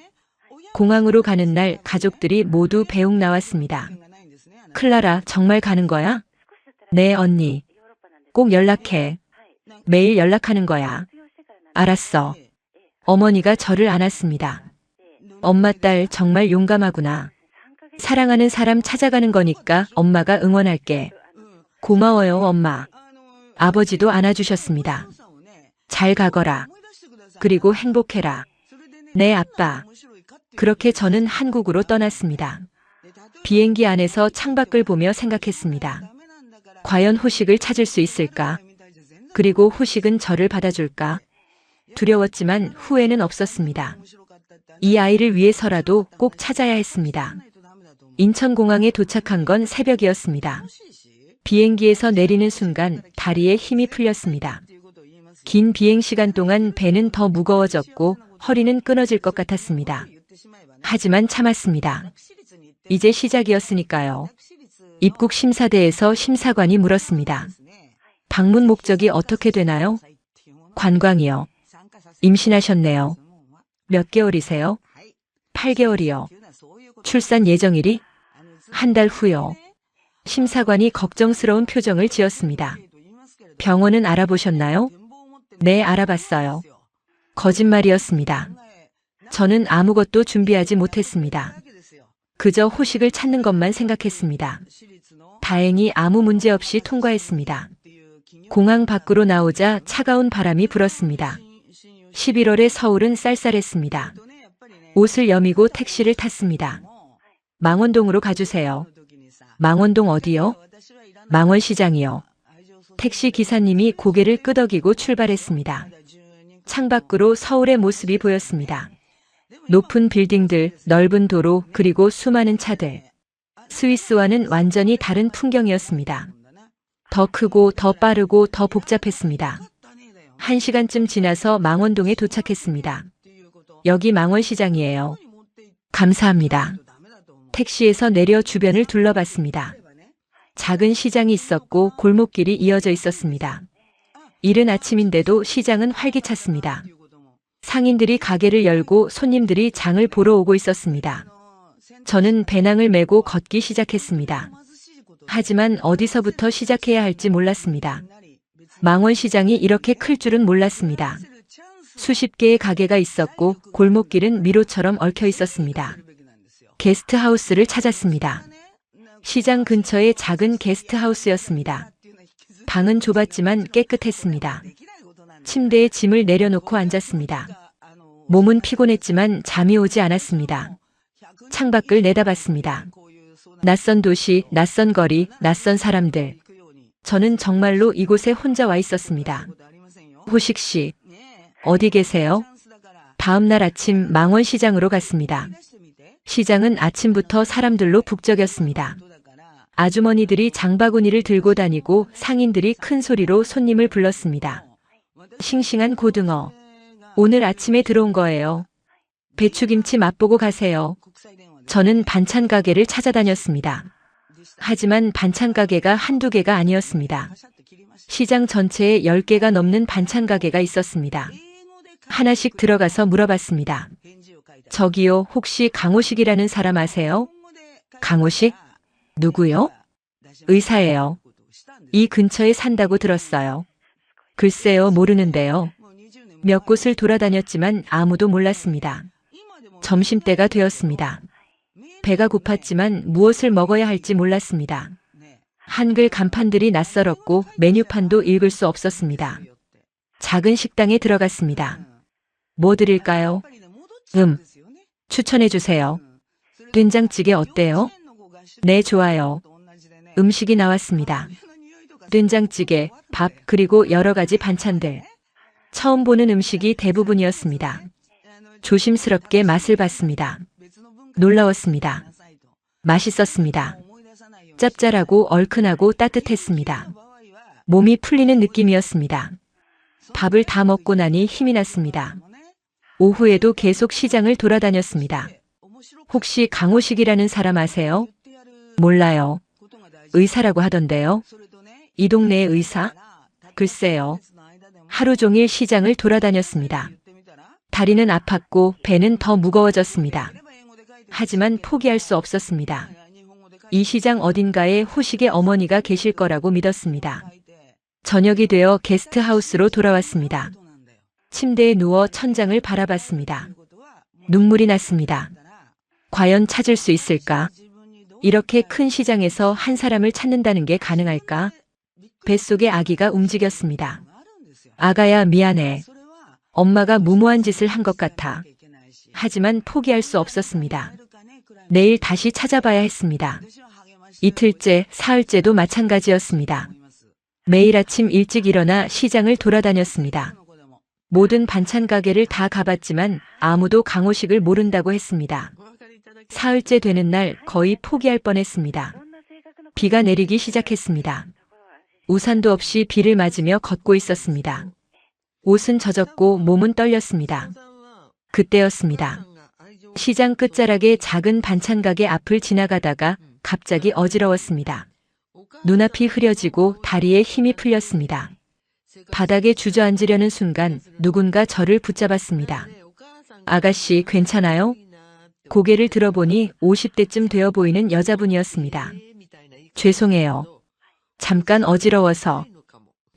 공항으로 가는 날 가족들이 모두 배웅 나왔습니다. 클라라, 정말 가는 거야? 네, 언니. 꼭 연락해. 매일 연락하는 거야. 알았어. 어머니가 저를 안았습니다. 엄마 딸 정말 용감하구나. 사랑하는 사람 찾아가는 거니까 엄마가 응원할게. 고마워요, 엄마. 아버지도 안아주셨습니다. 잘 가거라. 그리고 행복해라. 네, 아빠. 그렇게 저는 한국으로 떠났습니다. 비행기 안에서 창밖을 보며 생각했습니다. 과연 호식을 찾을 수 있을까? 그리고 호식은 저를 받아줄까? 두려웠지만 후회는 없었습니다. 이 아이를 위해서라도 꼭 찾아야 했습니다. 인천공항에 도착한 건 새벽이었습니다. 비행기에서 내리는 순간 다리에 힘이 풀렸습니다. 긴 비행 시간 동안 배는 더 무거워졌고 허리는 끊어질 것 같았습니다. 하지만 참았습니다. 이제 시작이었으니까요. 입국 심사대에서 심사관이 물었습니다. 방문 목적이 어떻게 되나요? 관광이요. 임신하셨네요. 몇 개월이세요? 8개월이요. 출산 예정일이? 한 달 후요. 심사관이 걱정스러운 표정을 지었습니다. 병원은 알아보셨나요? 네, 알아봤어요. 거짓말이었습니다. 저는 아무것도 준비하지 못했습니다. 그저 호식을 찾는 것만 생각했습니다. 다행히 아무 문제 없이 통과했습니다. 공항 밖으로 나오자 차가운 바람이 불었습니다. 11월의 서울은 쌀쌀했습니다. 옷을 여미고 택시를 탔습니다. 망원동으로 가주세요. 망원동 어디요? 망원시장이요. 택시 기사님이 고개를 끄덕이고 출발했습니다. 창밖으로 서울의 모습이 보였습니다. 높은 빌딩들, 넓은 도로, 그리고 수많은 차들. 스위스와는 완전히 다른 풍경이었습니다. 더 크고 더 빠르고 더 복잡했습니다. 1시간쯤 지나서 망원동에 도착했습니다. 여기 망원시장이에요. 감사합니다. 택시에서 내려 주변을 둘러봤습니다. 작은 시장이 있었고 골목길이 이어져 있었습니다. 이른 아침인데도 시장은 활기찼습니다. 상인들이 가게를 열고 손님들이 장을 보러 오고 있었습니다. 저는 배낭을 메고 걷기 시작했습니다. 하지만 어디서부터 시작해야 할지 몰랐습니다. 망원시장이 이렇게 클 줄은 몰랐습니다. 수십 개의 가게가 있었고 골목길은 미로처럼 얽혀 있었습니다. 게스트하우스를 찾았습니다. 시장 근처의 작은 게스트하우스였습니다. 방은 좁았지만 깨끗했습니다. 침대에 짐을 내려놓고 앉았습니다. 몸은 피곤했지만 잠이 오지 않았습니다. 창밖을 내다봤습니다. 낯선 도시, 낯선 거리, 낯선 사람들. 저는 정말로 이곳에 혼자 와 있었습니다. 호식 씨, 어디 계세요? 다음 날 아침 망원시장으로 갔습니다. 시장은 아침부터 사람들로 북적였습니다. 아주머니들이 장바구니를 들고 다니고 상인들이 큰 소리로 손님을 불렀습니다. 싱싱한 고등어. 오늘 아침에 들어온 거예요. 배추김치 맛보고 가세요. 저는 반찬 가게를 찾아다녔습니다. 하지만 반찬 가게가 한두 개가 아니었습니다. 시장 전체에 10개가 넘는 반찬 가게가 있었습니다. 하나씩 들어가서 물어봤습니다. 저기요, 혹시 강호식이라는 사람 아세요? 강호식? 누구요? 의사예요. 이 근처에 산다고 들었어요. 글쎄요, 모르는데요. 몇 곳을 돌아다녔지만 아무도 몰랐습니다. 점심때가 되었습니다. 배가 고팠지만 무엇을 먹어야 할지 몰랐습니다. 한글 간판들이 낯설었고 메뉴판도 읽을 수 없었습니다. 작은 식당에 들어갔습니다. 뭐 드릴까요? 추천해 주세요. 된장찌개 어때요? 네, 좋아요. 음식이 나왔습니다. 된장찌개, 밥, 그리고 여러 가지 반찬들. 처음 보는 음식이 대부분이었습니다. 조심스럽게 맛을 봤습니다. 놀라웠습니다. 맛있었습니다. 짭짤하고 얼큰하고 따뜻했습니다. 몸이 풀리는 느낌이었습니다. 밥을 다 먹고 나니 힘이 났습니다. 오후에도 계속 시장을 돌아다녔습니다. 혹시 강호식이라는 사람 아세요? 몰라요. 의사라고 하던데요. 이 동네의 의사? 글쎄요. 하루 종일 시장을 돌아다녔습니다. 다리는 아팠고 배는 더 무거워졌습니다. 하지만 포기할 수 없었습니다. 이 시장 어딘가에 호식의 어머니가 계실 거라고 믿었습니다. 저녁이 되어 게스트하우스로 돌아왔습니다. 침대에 누워 천장을 바라봤습니다. 눈물이 났습니다. 과연 찾을 수 있을까? 이렇게 큰 시장에서 한 사람을 찾는다는 게 가능할까? 뱃속의 아기가 움직였습니다. 아가야, 미안해. 엄마가 무모한 짓을 한 것 같아. 하지만 포기할 수 없었습니다. 내일 다시 찾아봐야 했습니다. 이틀째, 사흘째도 마찬가지였습니다. 매일 아침 일찍 일어나 시장을 돌아다녔습니다. 모든 반찬 가게를 다 가봤지만 아무도 강호식을 모른다고 했습니다. 사흘째 되는 날 거의 포기할 뻔했습니다. 비가 내리기 시작했습니다. 우산도 없이 비를 맞으며 걷고 있었습니다. 옷은 젖었고 몸은 떨렸습니다. 그때였습니다. 시장 끝자락의 작은 반찬 가게 앞을 지나가다가 갑자기 어지러웠습니다. 눈앞이 흐려지고 다리에 힘이 풀렸습니다. 바닥에 주저앉으려는 순간 누군가 저를 붙잡았습니다. 아가씨, 괜찮아요? 고개를 들어보니 50대쯤 되어 보이는 여자분이었습니다. 죄송해요. 잠깐 어지러워서.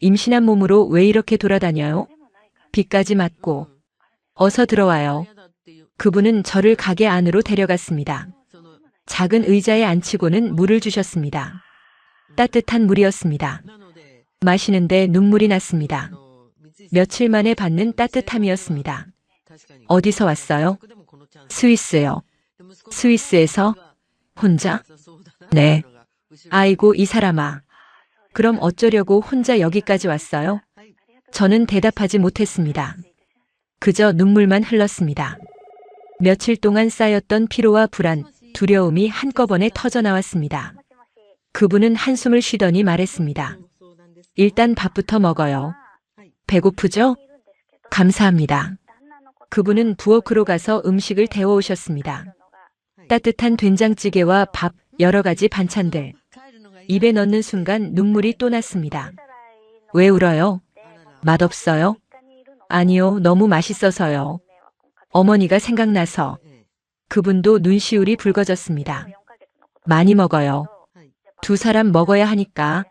임신한 몸으로 왜 이렇게 돌아다녀요? 비까지 맞고. 어서 들어와요. 그분은 저를 가게 안으로 데려갔습니다. 작은 의자에 앉히고는 물을 주셨습니다. 따뜻한 물이었습니다. 마시는데 눈물이 났습니다. 며칠 만에 받는 따뜻함이었습니다. 어디서 왔어요? 스위스요. 스위스에서? 혼자? 네. 아이고, 이 사람아. 그럼 어쩌려고 혼자 여기까지 왔어요? 저는 대답하지 못했습니다. 그저 눈물만 흘렀습니다. 며칠 동안 쌓였던 피로와 불안, 두려움이 한꺼번에 터져나왔습니다. 그분은 한숨을 쉬더니 말했습니다. 일단 밥부터 먹어요. 배고프죠? 감사합니다. 그분은 부엌으로 가서 음식을 데워오셨습니다. 따뜻한 된장찌개와 밥, 여러 가지 반찬들. 입에 넣는 순간 눈물이 또 났습니다. 왜 울어요? 맛없어요? 아니요, 너무 맛있어서요. 어머니가 생각나서. 그분도 눈시울이 붉어졌습니다. 많이 먹어요. 두 사람 먹어야 하니까.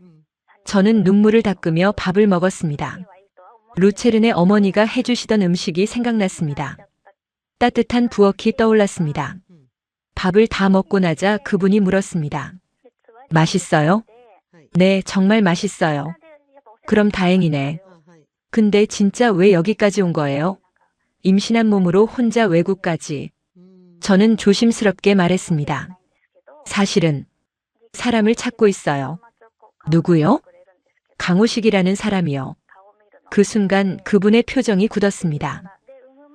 저는 눈물을 닦으며 밥을 먹었습니다. 루체른의 어머니가 해주시던 음식이 생각났습니다. 따뜻한 부엌이 떠올랐습니다. 밥을 다 먹고 나자 그분이 물었습니다. 맛있어요? 네, 정말 맛있어요. 그럼 다행이네. 근데 진짜 왜 여기까지 온 거예요? 임신한 몸으로 혼자 외국까지. 저는 조심스럽게 말했습니다. 사실은 사람을 찾고 있어요. 누구요? 강호식이라는 사람이요. 그 순간 그분의 표정이 굳었습니다.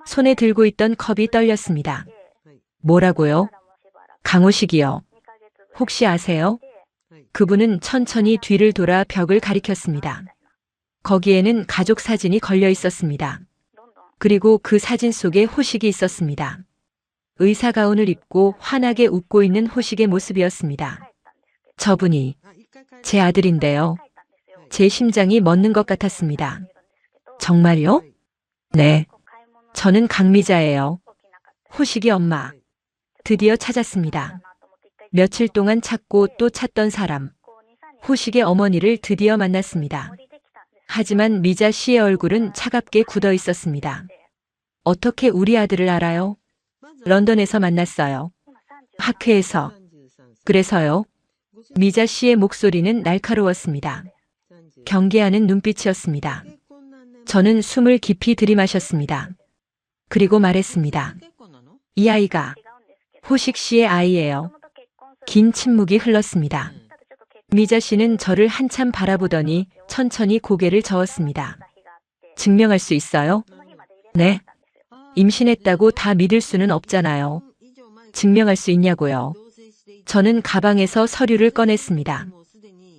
손에 들고 있던 컵이 떨렸습니다. 뭐라고요? 강호식이요. 혹시 아세요? 그분은 천천히 뒤를 돌아 벽을 가리켰습니다. 거기에는 가족 사진이 걸려 있었습니다. 그리고 그 사진 속에 호식이 있었습니다. 의사 가운을 입고 환하게 웃고 있는 호식의 모습이었습니다. 저분이 제 아들인데요. 제 심장이 멎는 것 같았습니다. 정말요? 네. 저는 강미자예요. 호식이 엄마. 드디어 찾았습니다. 며칠 동안 찾고 또 찾던 사람. 호식의 어머니를 드디어 만났습니다. 하지만 미자 씨의 얼굴은 차갑게 굳어 있었습니다. 어떻게 우리 아들을 알아요? 런던에서 만났어요. 학회에서. 그래서요? 미자 씨의 목소리는 날카로웠습니다. 경계하는 눈빛이었습니다. 저는 숨을 깊이 들이마셨습니다. 그리고 말했습니다. 이 아이가 호식 씨의 아이예요. 긴 침묵이 흘렀습니다. 미자 씨는 저를 한참 바라보더니 천천히 고개를 저었습니다. 증명할 수 있어요? 네. 임신했다고 다 믿을 수는 없잖아요. 증명할 수 있냐고요. 저는 가방에서 서류를 꺼냈습니다.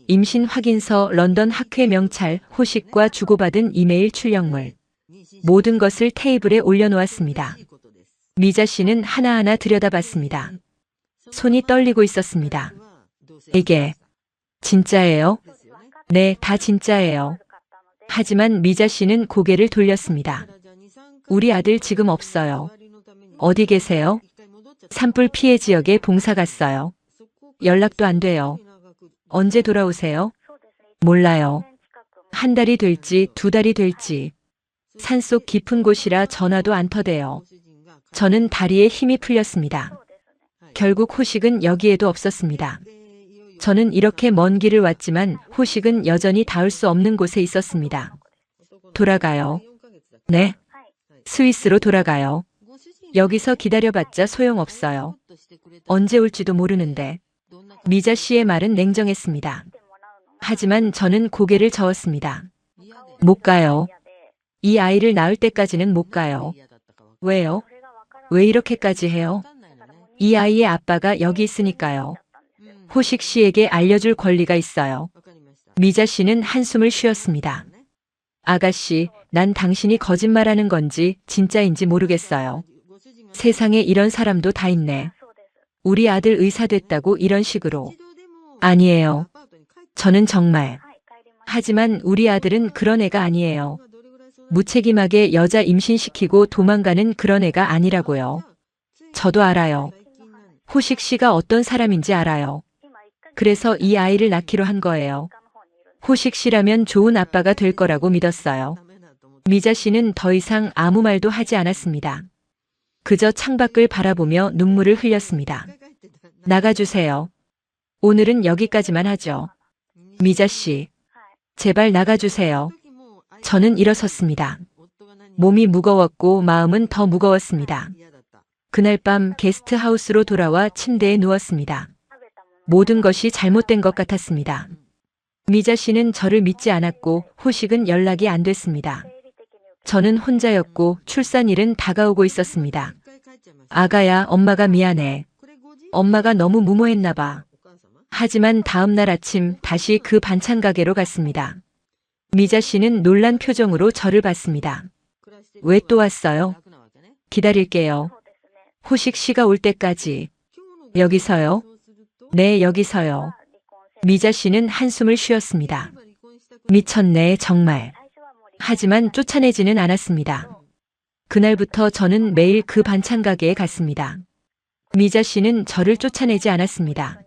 임신 확인서, 런던 학회 명찰, 호식과 주고받은 이메일 출력물. 모든 것을 테이블에 올려놓았습니다. 미자 씨는 하나하나 들여다봤습니다. 손이 떨리고 있었습니다. 이게 진짜예요? 네, 다 진짜예요. 하지만 미자 씨는 고개를 돌렸습니다. 우리 아들 지금 없어요. 어디 계세요? 산불 피해 지역에 봉사 갔어요. 연락도 안 돼요. 언제 돌아오세요? 몰라요. 한 달이 될지 두 달이 될지. 산속 깊은 곳이라 전화도 안 터대요. 저는 다리에 힘이 풀렸습니다. 결국 호식은 여기에도 없었습니다. 저는 이렇게 먼 길을 왔지만 호식은 여전히 닿을 수 없는 곳에 있었습니다. 돌아가요. 네. 스위스로 돌아가요. 여기서 기다려봤자 소용없어요. 언제 올지도 모르는데. 미자 씨의 말은 냉정했습니다. 하지만 저는 고개를 저었습니다. 못 가요. 이 아이를 낳을 때까지는 못 가요. 왜요? 왜 이렇게까지 해요? 이 아이의 아빠가 여기 있으니까요. 호식 씨에게 알려줄 권리가 있어요. 미자 씨는 한숨을 쉬었습니다. 아가씨, 난 당신이 거짓말하는 건지 진짜인지 모르겠어요. 세상에 이런 사람도 다 있네. 우리 아들 의사 됐다고 이런 식으로. 아니에요. 저는 정말 하지만 우리 아들은 그런 애가 아니에요. 무책임하게 여자 임신시키고 도망가는 그런 애가 아니라고요. 저도 알아요. 호식 씨가 어떤 사람인지 알아요. 그래서 이 아이를 낳기로 한 거예요. 호식 씨라면 좋은 아빠가 될 거라고 믿었어요. 미자 씨는 더 이상 아무 말도 하지 않았습니다. 그저 창밖을 바라보며 눈물을 흘렸습니다. 나가주세요. 오늘은 여기까지만 하죠. 미자 씨, 제발 나가주세요. 저는 일어섰습니다. 몸이 무거웠고 마음은 더 무거웠습니다. 그날 밤 게스트하우스로 돌아와 침대에 누웠습니다. 모든 것이 잘못된 것 같았습니다. 미자 씨는 저를 믿지 않았고 호식은 연락이 안 됐습니다. 저는 혼자였고 출산일은 다가오고 있었습니다. 아가야, 엄마가 미안해. 엄마가 너무 무모했나 봐. 하지만 다음 날 아침 다시 그 반찬 가게로 갔습니다. 미자 씨는 놀란 표정으로 저를 봤습니다. 왜 또 왔어요? 기다릴게요. 호식 씨가 올 때까지. 여기서요? 네, 여기서요. 미자 씨는 한숨을 쉬었습니다. 미쳤네, 정말. 하지만 쫓아내지는 않았습니다. 그날부터 저는 매일 그 반찬 가게에 갔습니다. 미자 씨는 저를 쫓아내지 않았습니다.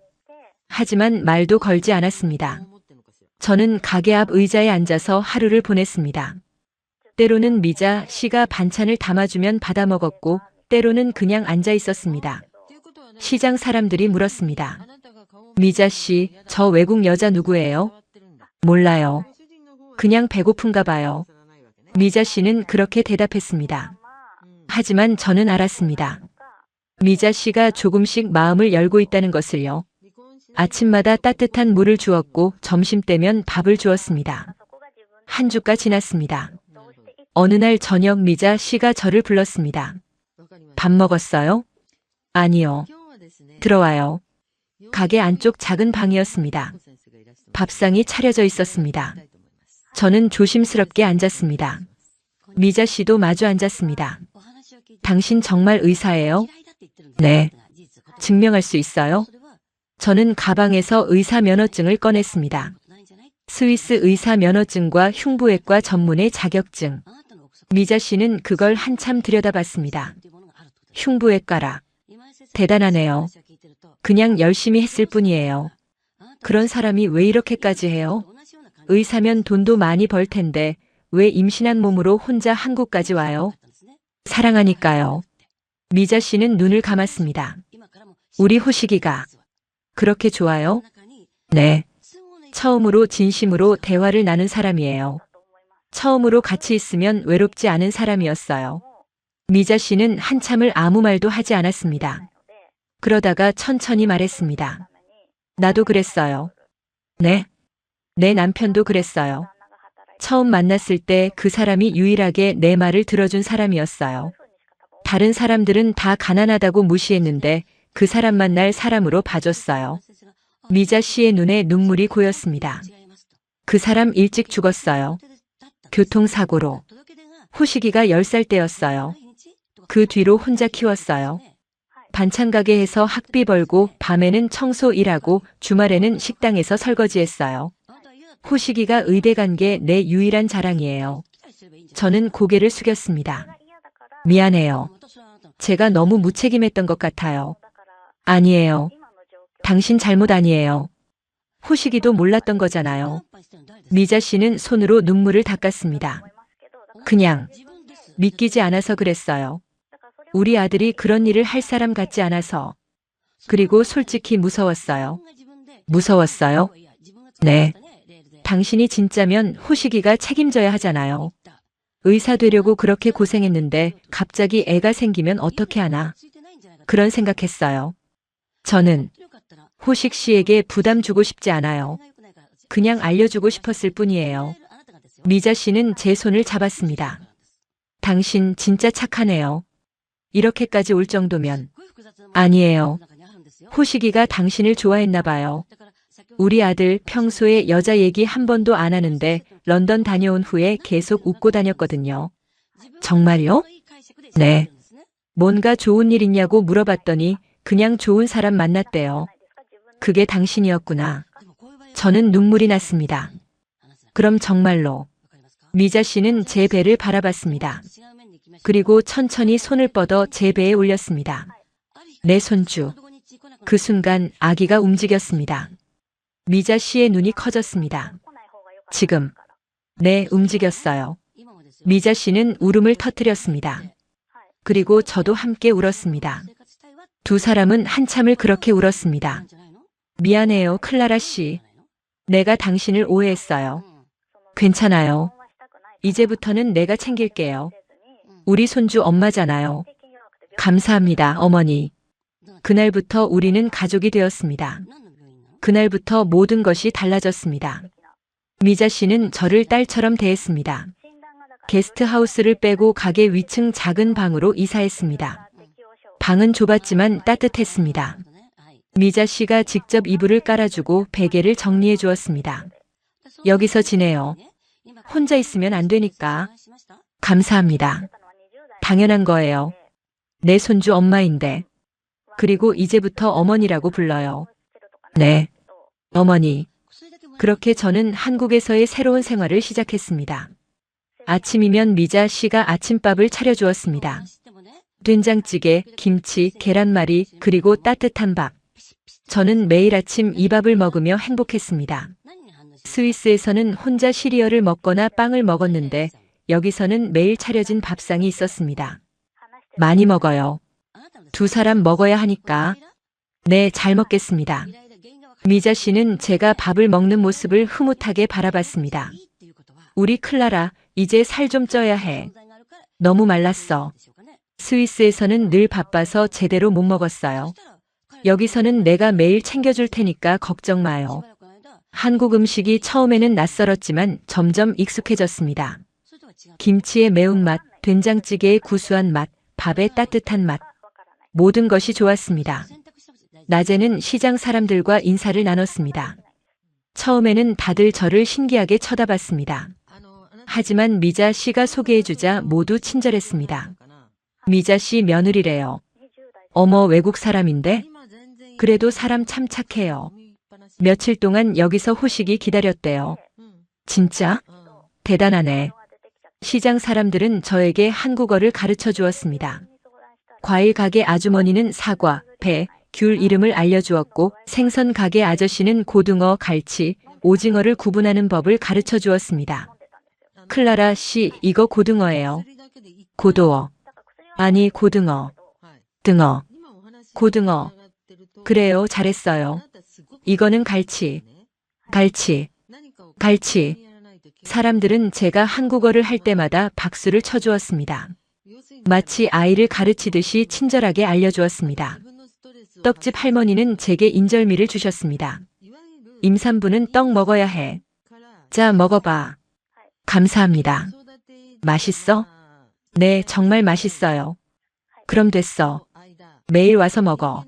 하지만 말도 걸지 않았습니다. 저는 가게 앞 의자에 앉아서 하루를 보냈습니다. 때로는 미자 씨가 반찬을 담아주면 받아 먹었고, 때로는 그냥 앉아 있었습니다. 시장 사람들이 물었습니다. 미자 씨, 저 외국 여자 누구예요? 몰라요. 그냥 배고픈가 봐요. 미자 씨는 그렇게 대답했습니다. 하지만 저는 알았습니다. 미자 씨가 조금씩 마음을 열고 있다는 것을요. 아침마다 따뜻한 물을 주었고 점심때면 밥을 주었습니다. 한 주가 지났습니다. 어느 날 저녁 미자 씨가 저를 불렀습니다. 밥 먹었어요? 아니요. 들어와요. 가게 안쪽 작은 방이었습니다. 밥상이 차려져 있었습니다. 저는 조심스럽게 앉았습니다. 미자 씨도 마주 앉았습니다. 당신 정말 의사예요? 네. 증명할 수 있어요? 저는 가방에서 의사 면허증을 꺼냈습니다. 스위스 의사 면허증과 흉부외과 전문의 자격증. 미자 씨는 그걸 한참 들여다봤습니다. 흉부외과라. 대단하네요. 그냥 열심히 했을 뿐이에요. 그런 사람이 왜 이렇게까지 해요? 의사면 돈도 많이 벌 텐데 왜 임신한 몸으로 혼자 한국까지 와요? 사랑하니까요. 미자 씨는 눈을 감았습니다. 우리 호식이가 그렇게 좋아요? 네. 처음으로 진심으로 대화를 나눈 사람이에요. 처음으로 같이 있으면 외롭지 않은 사람이었어요. 미자 씨는 한참을 아무 말도 하지 않았습니다. 그러다가 천천히 말했습니다. 나도 그랬어요. 네? 내 남편도 그랬어요. 처음 만났을 때 그 사람이 유일하게 내 말을 들어준 사람이었어요. 다른 사람들은 다 가난하다고 무시했는데 그 사람만 날 사람으로 봐줬어요. 미자 씨의 눈에 눈물이 고였습니다. 그 사람 일찍 죽었어요. 교통사고로. 호식이가 10살 때였어요. 그 뒤로 혼자 키웠어요. 반찬 가게에서 학비 벌고 밤에는 청소 일하고 주말에는 식당에서 설거지했어요. 호식이가 의대 간 게 내 유일한 자랑이에요. 저는 고개를 숙였습니다. 미안해요. 제가 너무 무책임했던 것 같아요. 아니에요. 당신 잘못 아니에요. 호식이도 몰랐던 거잖아요. 미자 씨는 손으로 눈물을 닦았습니다. 그냥 믿기지 않아서 그랬어요. 우리 아들이 그런 일을 할 사람 같지 않아서. 그리고 솔직히 무서웠어요. 무서웠어요? 네. 당신이 진짜면 호식이가 책임져야 하잖아요. 의사 되려고 그렇게 고생했는데 갑자기 애가 생기면 어떻게 하나. 그런 생각했어요. 저는 호식 씨에게 부담 주고 싶지 않아요. 그냥 알려주고 싶었을 뿐이에요. 미자 씨는 제 손을 잡았습니다. 당신 진짜 착하네요. 이렇게까지 올 정도면. 아니에요. 호식이가 당신을 좋아했나 봐요. 우리 아들 평소에 여자 얘기 한 번도 안 하는데 런던 다녀온 후에 계속 웃고 다녔거든요. 정말요? 네. 뭔가 좋은 일 있냐고 물어봤더니 그냥 좋은 사람 만났대요. 그게 당신이었구나. 저는 눈물이 났습니다. 그럼 정말로. 미자 씨는 제 배를 바라봤습니다. 그리고 천천히 손을 뻗어 제 배에 올렸습니다. 내 손주. 그 순간 아기가 움직였습니다. 미자 씨의 눈이 커졌습니다. 지금. 네, 움직였어요. 미자 씨는 울음을 터뜨렸습니다. 그리고 저도 함께 울었습니다. 두 사람은 한참을 그렇게 울었습니다. 미안해요, 클라라 씨. 내가 당신을 오해했어요. 괜찮아요. 이제부터는 내가 챙길게요. 우리 손주 엄마잖아요. 감사합니다, 어머니. 그날부터 우리는 가족이 되었습니다. 그날부터 모든 것이 달라졌습니다. 미자 씨는 저를 딸처럼 대했습니다. 게스트하우스를 빼고 가게 위층 작은 방으로 이사했습니다. 방은 좁았지만 따뜻했습니다. 미자 씨가 직접 이불을 깔아주고 베개를 정리해 주었습니다. 여기서 지내요. 혼자 있으면 안 되니까. 감사합니다. 당연한 거예요. 내 손주 엄마인데. 그리고 이제부터 어머니라고 불러요. 네. 어머니. 그렇게 저는 한국에서의 새로운 생활을 시작했습니다. 아침이면 미자 씨가 아침밥을 차려주었습니다. 된장찌개, 김치, 계란말이, 그리고 따뜻한 밥. 저는 매일 아침 이 밥을 먹으며 행복했습니다. 스위스에서는 혼자 시리얼을 먹거나 빵을 먹었는데 여기서는 매일 차려진 밥상이 있었습니다. 많이 먹어요. 두 사람 먹어야 하니까. 네, 잘 먹겠습니다. 미자 씨는 제가 밥을 먹는 모습을 흐뭇하게 바라봤습니다. 우리 클라라, 이제 살 좀 쪄야 해. 너무 말랐어. 스위스에서는 늘 바빠서 제대로 못 먹었어요. 여기서는 내가 매일 챙겨줄 테니까 걱정 마요. 한국 음식이 처음에는 낯설었지만 점점 익숙해졌습니다. 김치의 매운맛, 된장찌개의 구수한 맛, 밥의 따뜻한 맛. 모든 것이 좋았습니다. 낮에는 시장 사람들과 인사를 나눴습니다. 처음에는 다들 저를 신기하게 쳐다봤습니다. 하지만 미자 씨가 소개해주자 모두 친절했습니다. 미자 씨 며느리래요. 어머, 외국 사람인데? 그래도 사람 참 착해요. 며칠 동안 여기서 호식이 기다렸대요. 진짜? 대단하네. 시장 사람들은 저에게 한국어를 가르쳐 주었습니다. 과일 가게 아주머니는 사과, 배, 귤 이름을 알려주었고 생선 가게 아저씨는 고등어, 갈치, 오징어를 구분하는 법을 가르쳐 주었습니다. 클라라 씨, 이거 고등어예요. 고도어. 아니, 고등어. 등어. 고등어. 그래요, 잘했어요. 이거는 갈치. 갈치. 갈치. 사람들은 제가 한국어를 할 때마다 박수를 쳐주었습니다. 마치 아이를 가르치듯이 친절하게 알려주었습니다. 떡집 할머니는 제게 인절미를 주셨습니다. 임산부는 떡 먹어야 해. 자, 먹어봐. 감사합니다. 맛있어? 네, 정말 맛있어요. 그럼 됐어. 매일 와서 먹어.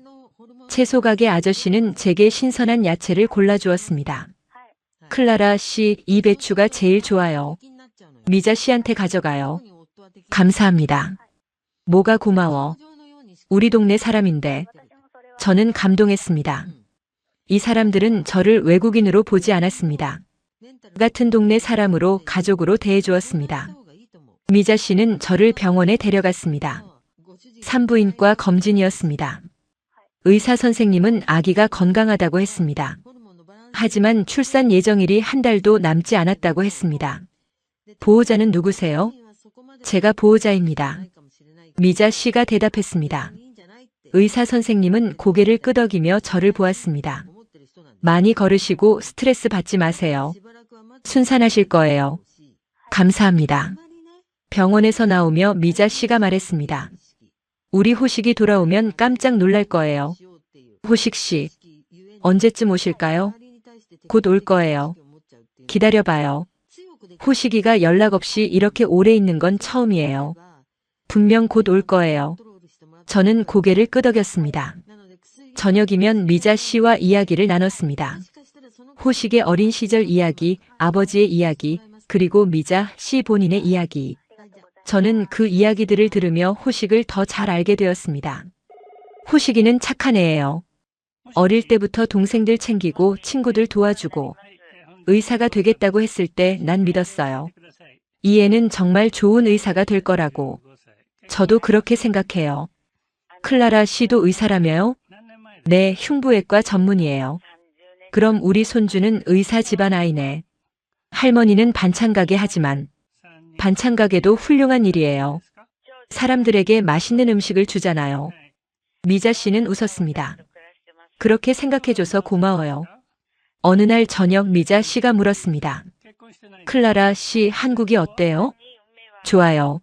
채소 가게 아저씨는 제게 신선한 야채를 골라주었습니다. 클라라 씨, 이 배추가 제일 좋아요. 미자 씨한테 가져가요. 감사합니다. 뭐가 고마워. 우리 동네 사람인데. 저는 감동했습니다. 이 사람들은 저를 외국인으로 보지 않았습니다. 같은 동네 사람으로 가족으로 대해주었습니다. 미자 씨는 저를 병원에 데려갔습니다. 산부인과 검진이었습니다. 의사 선생님은 아기가 건강하다고 했습니다. 하지만 출산 예정일이 한 달도 남지 않았다고 했습니다. 보호자는 누구세요? 제가 보호자입니다. 미자 씨가 대답했습니다. 의사 선생님은 고개를 끄덕이며 저를 보았습니다. 많이 걸으시고 스트레스 받지 마세요. 순산하실 거예요. 감사합니다. 병원에서 나오며 미자 씨가 말했습니다. 우리 호식이 돌아오면 깜짝 놀랄 거예요. 호식 씨, 언제쯤 오실까요? 곧 올 거예요. 기다려봐요. 호식이가 연락 없이 이렇게 오래 있는 건 처음이에요. 분명 곧 올 거예요. 저는 고개를 끄덕였습니다. 저녁이면 미자 씨와 이야기를 나눴습니다. 호식의 어린 시절 이야기, 아버지의 이야기, 그리고 미자 씨 본인의 이야기. 저는 그 이야기들을 들으며 호식을 더 잘 알게 되었습니다. 호식이는 착한 애예요. 어릴 때부터 동생들 챙기고 친구들 도와주고 의사가 되겠다고 했을 때 난 믿었어요. 이 애는 정말 좋은 의사가 될 거라고. 저도 그렇게 생각해요. 클라라 씨도 의사라며요? 네, 흉부외과 전문이에요. 그럼 우리 손주는 의사 집안 아이네. 할머니는 반찬가게 하지만 반찬가게도 훌륭한 일이에요. 사람들에게 맛있는 음식을 주잖아요. 미자 씨는 웃었습니다. 그렇게 생각해줘서 고마워요. 어느 날 저녁 미자 씨가 물었습니다. 클라라 씨, 한국이 어때요? 좋아요.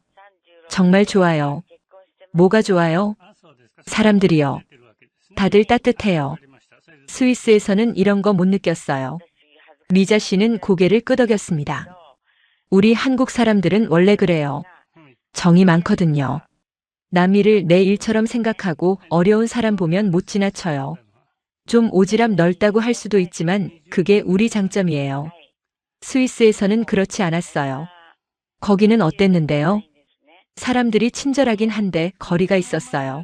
정말 좋아요. 뭐가 좋아요? 사람들이요. 다들 따뜻해요. 스위스에서는 이런 거 못 느꼈어요. 미자 씨는 고개를 끄덕였습니다. 우리 한국 사람들은 원래 그래요. 정이 많거든요. 남일을 내 일처럼 생각하고 어려운 사람 보면 못 지나쳐요. 좀 오지랖 넓다고 할 수도 있지만 그게 우리 장점이에요. 스위스에서는 그렇지 않았어요. 거기는 어땠는데요? 사람들이 친절하긴 한데 거리가 있었어요.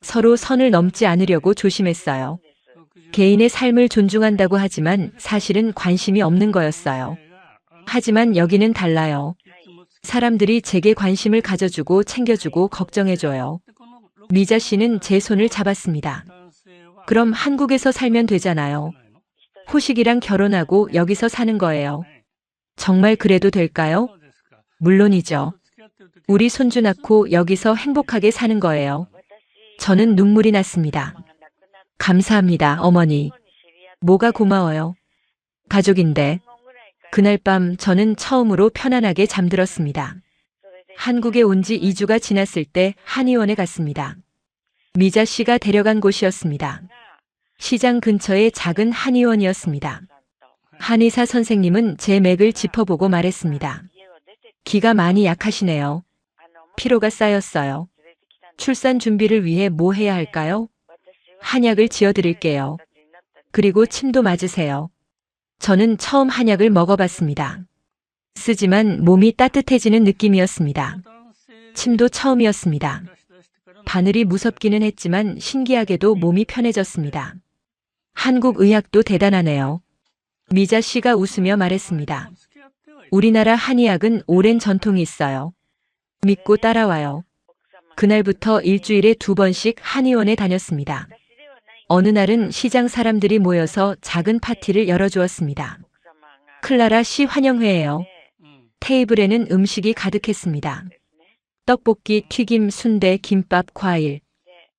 서로 선을 넘지 않으려고 조심했어요. 개인의 삶을 존중한다고 하지만 사실은 관심이 없는 거였어요. 하지만 여기는 달라요. 사람들이 제게 관심을 가져주고 챙겨주고 걱정해줘요. 미자 씨는 제 손을 잡았습니다. 그럼 한국에서 살면 되잖아요. 호식이랑 결혼하고 여기서 사는 거예요. 정말 그래도 될까요? 물론이죠. 우리 손주 낳고 여기서 행복하게 사는 거예요. 저는 눈물이 났습니다. 감사합니다, 어머니. 뭐가 고마워요? 가족인데. 그날 밤 저는 처음으로 편안하게 잠들었습니다. 한국에 온 지 2주가 지났을 때 한의원에 갔습니다. 미자 씨가 데려간 곳이었습니다. 시장 근처의 작은 한의원이었습니다. 한의사 선생님은 제 맥을 짚어보고 말했습니다. 기가 많이 약하시네요. 피로가 쌓였어요. 출산 준비를 위해 뭐 해야 할까요? 한약을 지어드릴게요. 그리고 침도 맞으세요. 저는 처음 한약을 먹어봤습니다. 쓰지만 몸이 따뜻해지는 느낌이었습니다. 침도 처음이었습니다. 바늘이 무섭기는 했지만 신기하게도 몸이 편해졌습니다. 한국 의학도 대단하네요. 미자 씨가 웃으며 말했습니다. 우리나라 한의학은 오랜 전통이 있어요. 믿고 따라와요. 그날부터 일주일에 2번씩 한의원에 다녔습니다. 어느 날은 시장 사람들이 모여서 작은 파티를 열어주었습니다. 클라라 씨 환영회예요. 테이블에는 음식이 가득했습니다. 떡볶이, 튀김, 순대, 김밥, 과일.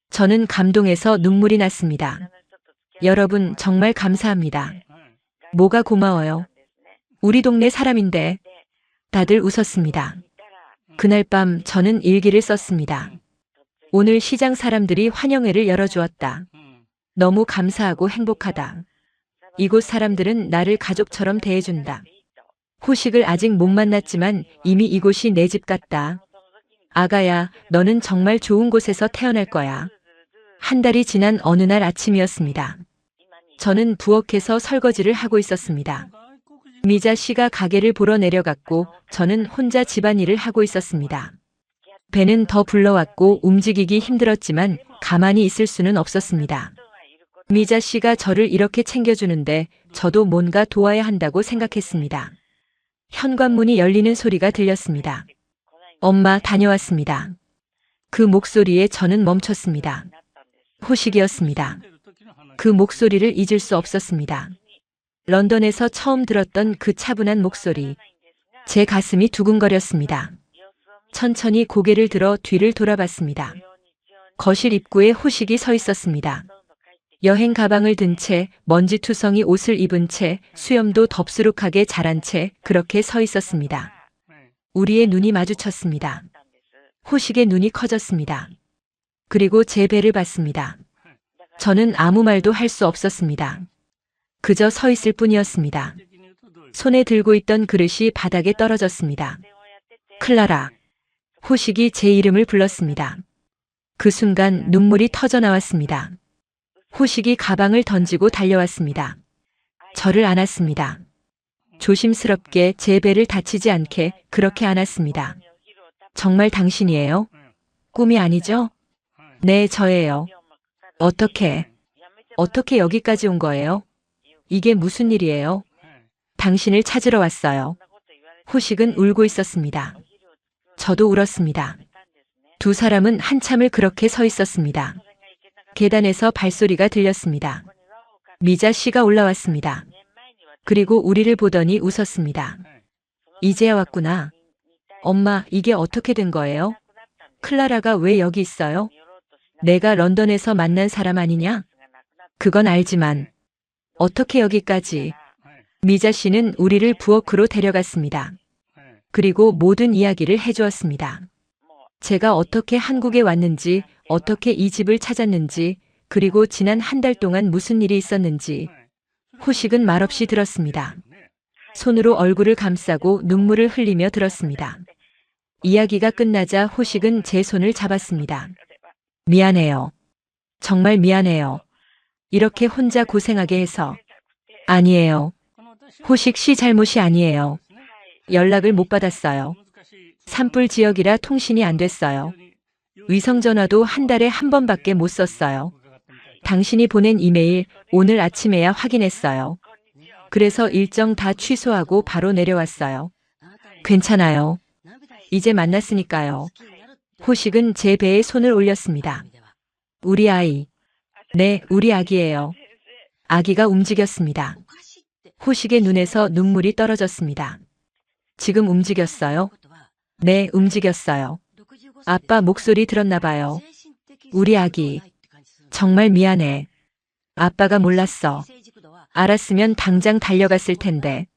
저는 감동해서 눈물이 났습니다. 여러분 정말 감사합니다. 뭐가 고마워요? 우리 동네 사람인데. 다들 웃었습니다. 그날 밤 저는 일기를 썼습니다. 오늘 시장 사람들이 환영회를 열어주었다. 너무 감사하고 행복하다. 이곳 사람들은 나를 가족처럼 대해준다. 호식을 아직 못 만났지만 이미 이곳이 내 집 같다. 아가야, 너는 정말 좋은 곳에서 태어날 거야. 한 달이 지난 어느 날 아침이었습니다. 저는 부엌에서 설거지를 하고 있었습니다. 미자 씨가 가게를 보러 내려갔고 저는 혼자 집안일을 하고 있었습니다. 배는 더 불러왔고 움직이기 힘들었지만 가만히 있을 수는 없었습니다. 미자 씨가 저를 이렇게 챙겨주는데 저도 뭔가 도와야 한다고 생각했습니다. 현관문이 열리는 소리가 들렸습니다. 엄마, 다녀왔습니다. 그 목소리에 저는 멈췄습니다. 호식이었습니다. 그 목소리를 잊을 수 없었습니다. 런던에서 처음 들었던 그 차분한 목소리. 제 가슴이 두근거렸습니다. 천천히 고개를 들어 뒤를 돌아봤습니다. 거실 입구에 호식이 서 있었습니다. 여행 가방을 든 채, 먼지투성이 옷을 입은 채, 수염도 덥수룩하게 자란 채 그렇게 서 있었습니다. 우리의 눈이 마주쳤습니다. 호식의 눈이 커졌습니다. 그리고 제 배를 봤습니다. 저는 아무 말도 할 수 없었습니다. 그저 서 있을 뿐이었습니다. 손에 들고 있던 그릇이 바닥에 떨어졌습니다. 클라라. 호식이 제 이름을 불렀습니다. 그 순간 눈물이 터져 나왔습니다. 호식이 가방을 던지고 달려왔습니다. 저를 안았습니다. 조심스럽게 제 배를 다치지 않게 그렇게 안았습니다. 정말 당신이에요? 꿈이 아니죠? 네, 저예요. 어떻게 여기까지 온 거예요? 이게 무슨 일이에요? 당신을 찾으러 왔어요. 호식은 울고 있었습니다. 저도 울었습니다. 두 사람은 한참을 그렇게 서 있었습니다. 계단에서 발소리가 들렸습니다. 미자 씨가 올라왔습니다. 그리고 우리를 보더니 웃었습니다. 이제야 왔구나. 엄마, 이게 어떻게 된 거예요? 클라라가 왜 여기 있어요? 내가 런던에서 만난 사람 아니냐? 그건 알지만 어떻게 여기까지? 미자 씨는 우리를 부엌으로 데려갔습니다. 그리고 모든 이야기를 해주었습니다. 제가 어떻게 한국에 왔는지, 어떻게 이 집을 찾았는지, 그리고 지난 한 달 동안 무슨 일이 있었는지. 호식은 말없이 들었습니다. 손으로 얼굴을 감싸고 눈물을 흘리며 들었습니다. 이야기가 끝나자 호식은 제 손을 잡았습니다. 미안해요. 정말 미안해요. 이렇게 혼자 고생하게 해서. 아니에요. 호식 씨 잘못이 아니에요. 연락을 못 받았어요. 산불 지역이라 통신이 안 됐어요. 위성전화도 한 달에 한 번밖에 못 썼어요. 당신이 보낸 이메일 오늘 아침에야 확인했어요. 그래서 일정 다 취소하고 바로 내려왔어요. 괜찮아요. 이제 만났으니까요. 호식은 제 배에 손을 올렸습니다. 우리 아이. 네, 우리 아기예요. 아기가 움직였습니다. 호식의 눈에서 눈물이 떨어졌습니다. 지금 움직였어요? 네, 움직였어요. 아빠 목소리 들었나 봐요. 우리 아기. 정말 미안해. 아빠가 몰랐어. 알았으면 당장 달려갔을 텐데.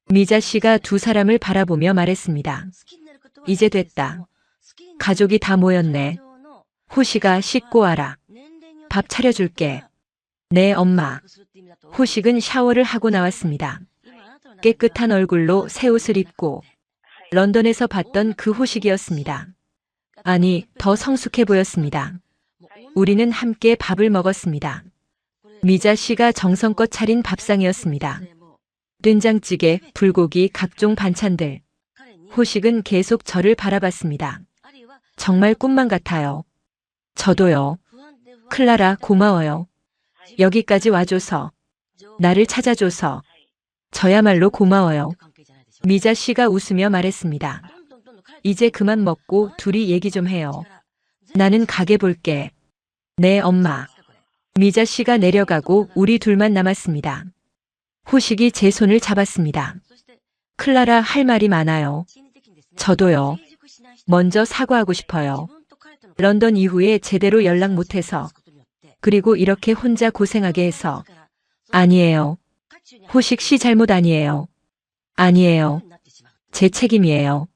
미자 씨가 두 사람을 바라보며 말했습니다. 이제 됐다. 가족이 다 모였네. 호식아, 씻고 와라. 밥 차려줄게. 네, 엄마. 호식은 샤워를 하고 나왔습니다. 깨끗한 얼굴로 새 옷을 입고 런던에서 봤던 그 호식이었습니다. 아니, 더 성숙해 보였습니다. 우리는 함께 밥을 먹었습니다. 미자 씨가 정성껏 차린 밥상이었습니다. 된장찌개, 불고기, 각종 반찬들. 호식은 계속 저를 바라봤습니다. 정말 꿈만 같아요. 저도요. 클라라, 고마워요. 여기까지 와줘서. 나를 찾아줘서. 저야말로 고마워요. 미자 씨가 웃으며 말했습니다. 이제 그만 먹고 둘이 얘기 좀 해요. 나는 가게 볼게. 네, 엄마. 미자 씨가 내려가고 우리 둘만 남았습니다. 호식이 제 손을 잡았습니다. 클라라, 할 말이 많아요. 저도요. 먼저 사과하고 싶어요. 런던 이후에 제대로 연락 못해서. 그리고 이렇게 혼자 고생하게 해서. 아니에요. 호식 씨 잘못 아니에요. 아니에요. 제 책임이에요.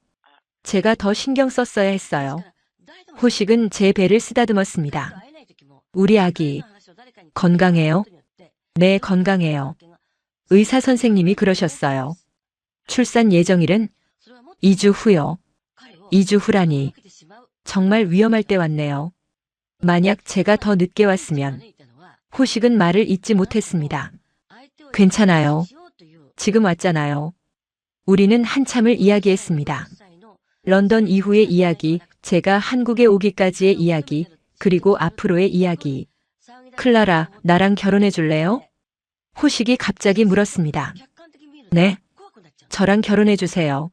제가 더 신경 썼어야 했어요. 호식은 제 배를 쓰다듬었습니다. 우리 아기. 건강해요? 네, 건강해요. 의사 선생님이 그러셨어요. 출산 예정일은 2주 후요. 2주 후라니. 정말 위험할 때 왔네요. 만약 제가 더 늦게 왔으면. 호식은 말을 잇지 못했습니다. 괜찮아요. 지금 왔잖아요. 우리는 한참을 이야기했습니다. 런던 이후의 이야기, 제가 한국에 오기까지의 이야기, 그리고 앞으로의 이야기. 클라라, 나랑 결혼해 줄래요? 호식이 갑자기 물었습니다. 네. 저랑 결혼해 주세요.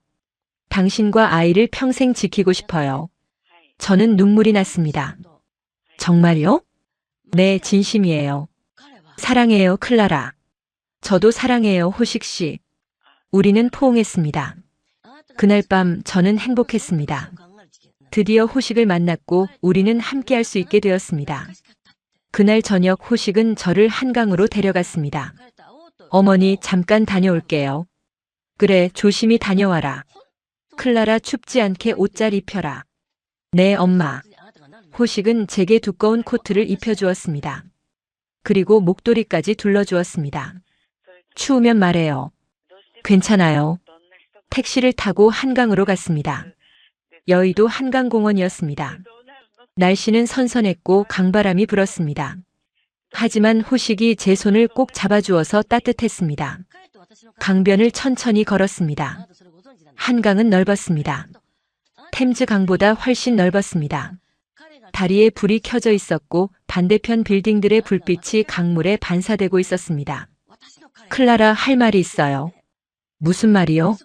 당신과 아이를 평생 지키고 싶어요. 저는 눈물이 났습니다. 정말요? 네, 진심이에요. 사랑해요, 클라라. 저도 사랑해요, 호식 씨. 우리는 포옹했습니다. 그날 밤 저는 행복했습니다. 드디어 호식을 만났고 우리는 함께할 수 있게 되었습니다. 그날 저녁 호식은 저를 한강으로 데려갔습니다. 어머니, 잠깐 다녀올게요. 그래, 조심히 다녀와라. 클라라, 춥지 않게 옷 잘 입혀라. 네, 엄마. 호식은 제게 두꺼운 코트를 입혀주었습니다. 그리고 목도리까지 둘러주었습니다. 추우면 말해요. 괜찮아요. 택시를 타고 한강으로 갔습니다. 여의도 한강공원이었습니다. 날씨는 선선했고 강바람이 불었습니다. 하지만 호식이 제 손을 꼭 잡아주어서 따뜻했습니다. 강변을 천천히 걸었습니다. 한강은 넓었습니다. 템즈 강보다 훨씬 넓었습니다. 다리에 불이 켜져 있었고 반대편 빌딩들의 불빛이 강물에 반사되고 있었습니다. 클라라, 할 말이 있어요. 무슨 말이요?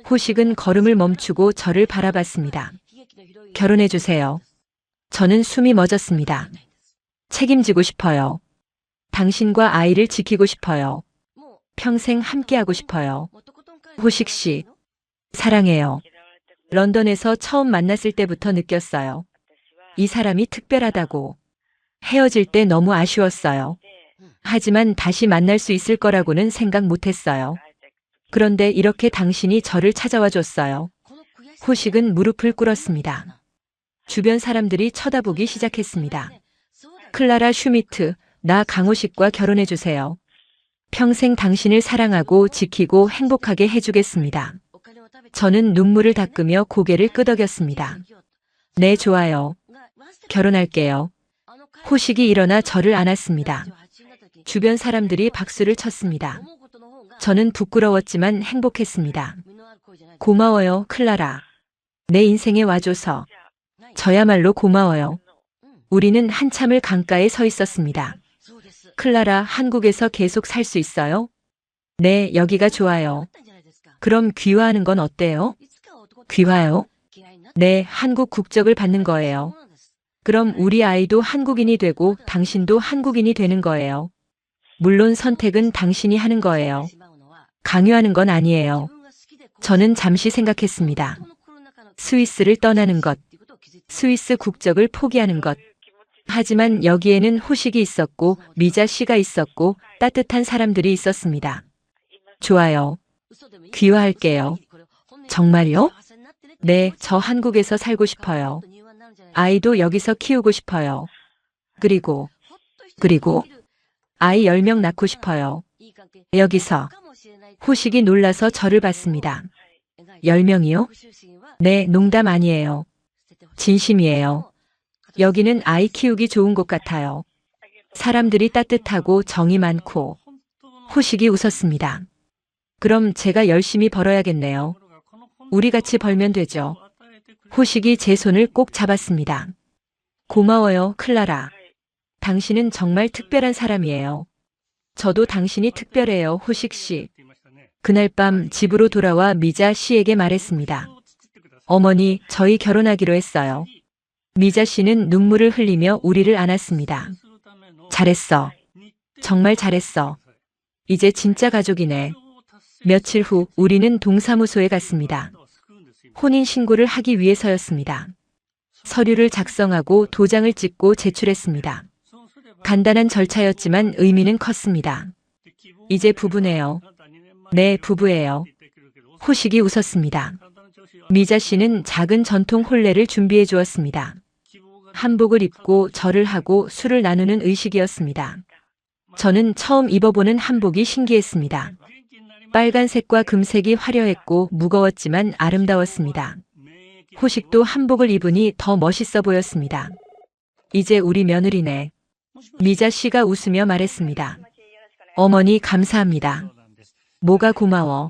호식은 걸음을 멈추고 저를 바라봤습니다. 결혼해 주세요. 저는 숨이 멎었습니다. 책임지고 싶어요. 당신과 아이를 지키고 싶어요. 평생 함께하고 싶어요. 호식 씨, 사랑해요. 런던에서 처음 만났을 때부터 느꼈어요. 이 사람이 특별하다고. 헤어질 때 너무 아쉬웠어요. 하지만 다시 만날 수 있을 거라고는 생각 못했어요. 그런데 이렇게 당신이 저를 찾아와 줬어요. 호식은 무릎을 꿇었습니다. 주변 사람들이 쳐다보기 시작했습니다. 클라라 슈미트, 나 강호식과 결혼해 주세요. 평생 당신을 사랑하고 지키고 행복하게 해주겠습니다. 저는 눈물을 닦으며 고개를 끄덕였습니다. 네, 좋아요. 결혼할게요. 호식이 일어나 저를 안았습니다. 주변 사람들이 박수를 쳤습니다. 저는 부끄러웠지만 행복했습니다. 고마워요, 클라라. 내 인생에 와줘서. 저야말로 고마워요. 우리는 한참을 강가에 서 있었습니다. 클라라, 한국에서 계속 살 수 있어요? 네, 여기가 좋아요. 그럼 귀화하는 건 어때요? 귀화요? 네, 한국 국적을 받는 거예요. 그럼 우리 아이도 한국인이 되고 당신도 한국인이 되는 거예요. 물론 선택은 당신이 하는 거예요. 강요하는 건 아니에요. 저는 잠시 생각했습니다. 스위스를 떠나는 것, 스위스 국적을 포기하는 것. 하지만 여기에는 호식이 있었고 미자 씨가 있었고 따뜻한 사람들이 있었습니다. 좋아요. 귀화할게요. 정말요? 네, 저 한국에서 살고 싶어요. 아이도 여기서 키우고 싶어요. 그리고 아이 10명 낳고 싶어요. 여기서. 호식이 놀라서 저를 봤습니다. 10명이요? 네, 농담 아니에요. 진심이에요. 여기는 아이 키우기 좋은 곳 같아요. 사람들이 따뜻하고 정이 많고. 호식이 웃었습니다. 그럼 제가 열심히 벌어야겠네요. 우리 같이 벌면 되죠. 호식이 제 손을 꼭 잡았습니다. 고마워요, 클라라. 당신은 정말 특별한 사람이에요. 저도 당신이 특별해요, 호식 씨. 그날 밤 집으로 돌아와 미자 씨에게 말했습니다. 어머니, 저희 결혼하기로 했어요. 미자 씨는 눈물을 흘리며 우리를 안았습니다. 잘했어. 정말 잘했어. 이제 진짜 가족이네. 며칠 후 우리는 동사무소에 갔습니다. 혼인신고를 하기 위해서였습니다. 서류를 작성하고 도장을 찍고 제출했습니다. 간단한 절차였지만 의미는 컸습니다. 이제 부부네요. 네, 부부예요. 호식이 웃었습니다. 미자 씨는 작은 전통 혼례를 준비해 주었습니다. 한복을 입고 절을 하고 술을 나누는 의식이었습니다. 저는 처음 입어보는 한복이 신기했습니다. 빨간색과 금색이 화려했고 무거웠지만 아름다웠습니다. 호식도 한복을 입으니 더 멋있어 보였습니다. 이제 우리 며느리네. 미자 씨가 웃으며 말했습니다. 어머니, 감사합니다. 뭐가 고마워.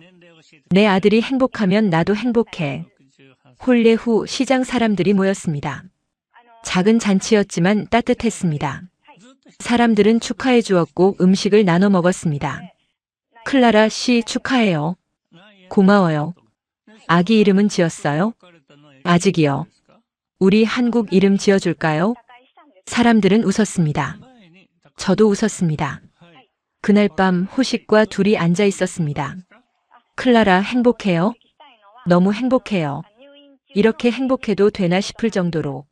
내 아들이 행복하면 나도 행복해. 혼례 후 시장 사람들이 모였습니다. 작은 잔치였지만 따뜻했습니다. 사람들은 축하해 주었고 음식을 나눠 먹었습니다. 클라라 씨 축하해요. 고마워요. 아기 이름은 지었어요? 아직이요. 우리 한국 이름 지어줄까요? 사람들은 웃었습니다. 저도 웃었습니다. 그날 밤 호식과 둘이 앉아 있었습니다. 클라라 행복해요? 너무 행복해요. 이렇게 행복해도 되나 싶을 정도로.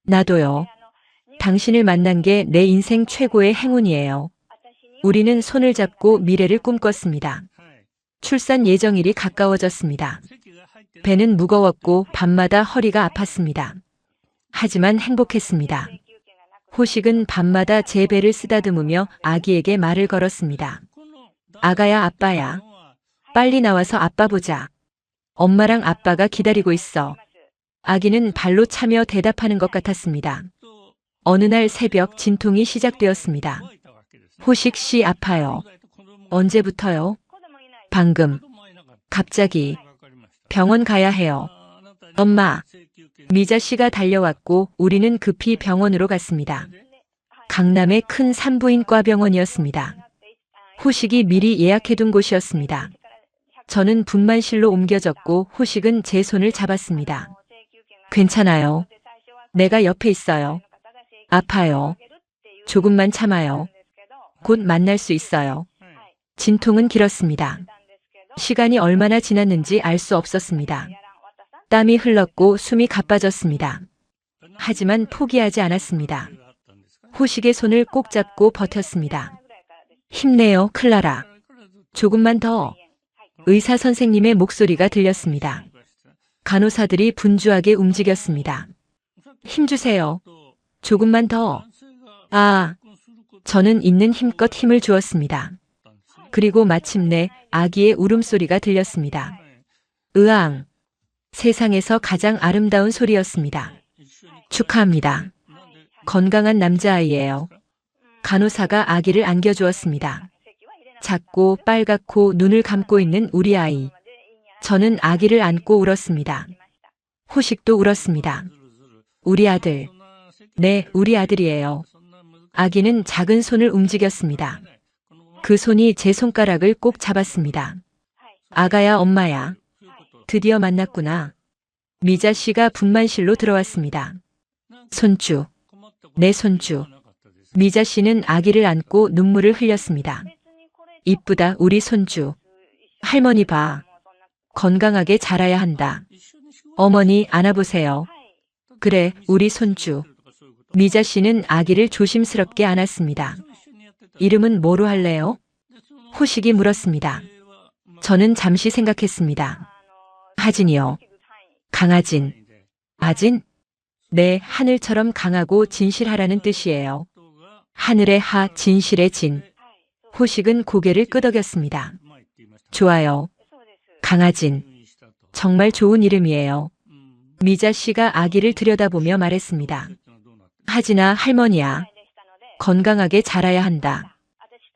나도요. 당신을 만난 게 내 인생 최고의 행운이에요. 우리는 손을 잡고 미래를 꿈꿨습니다. 출산 예정일이 가까워졌습니다. 배는 무거웠고 밤마다 허리가 아팠습니다. 하지만 행복했습니다. 호식은 밤마다 제 배를 쓰다듬으며 아기에게 말을 걸었습니다. 아가야, 아빠야. 빨리 나와서 아빠 보자. 엄마랑 아빠가 기다리고 있어. 아기는 발로 차며 대답하는 것 같았습니다. 어느 날 새벽 진통이 시작되었습니다. 호식 씨 아파요. 언제부터요? 방금. 갑자기. 병원 가야 해요. 엄마. 미자 씨가 달려왔고 우리는 급히 병원으로 갔습니다. 강남의 큰 산부인과 병원이었습니다. 호식이 미리 예약해둔 곳이었습니다. 저는 분만실로 옮겨졌고 호식은 제 손을 잡았습니다. 괜찮아요. 내가 옆에 있어요. 아파요. 조금만 참아요. 곧 만날 수 있어요. 진통은 길었습니다. 시간이 얼마나 지났는지 알 수 없었습니다. 땀이 흘렀고 숨이 가빠졌습니다. 하지만 포기하지 않았습니다. 호식의 손을 꼭 잡고 버텼습니다. 힘내요, 클라라. 조금만 더. 의사 선생님의 목소리가 들렸습니다. 간호사들이 분주하게 움직였습니다. 힘주세요. 조금만 더. 저는 있는 힘껏 힘을 주었습니다. 그리고 마침내 아기의 울음소리가 들렸습니다. 으앙. 세상에서 가장 아름다운 소리였습니다. 축하합니다. 건강한 남자아이예요. 간호사가 아기를 안겨주었습니다. 작고 빨갛고 눈을 감고 있는 우리 아이. 저는 아기를 안고 울었습니다. 호식도 울었습니다. 우리 아들. 네, 우리 아들이에요. 아기는 작은 손을 움직였습니다. 그 손이 제 손가락을 꼭 잡았습니다. 아가야, 엄마야. 드디어 만났구나. 미자 씨가 분만실로 들어왔습니다. 손주. 내 손주. 미자 씨는 아기를 안고 눈물을 흘렸습니다. 이쁘다, 우리 손주. 할머니 봐. 건강하게 자라야 한다. 어머니 안아보세요. 그래, 우리 손주. 미자 씨는 아기를 조심스럽게 안았습니다. 이름은 뭐로 할래요? 호식이 물었습니다. 저는 잠시 생각했습니다. 하진이요. 강하진. 아진? 네, 하늘처럼 강하고 진실하라는 뜻이에요. 하늘의 하, 진실의 진. 호식은 고개를 끄덕였습니다. 좋아요. 강하진. 정말 좋은 이름이에요. 미자 씨가 아기를 들여다보며 말했습니다. 하진아, 할머니야. 건강하게 자라야 한다.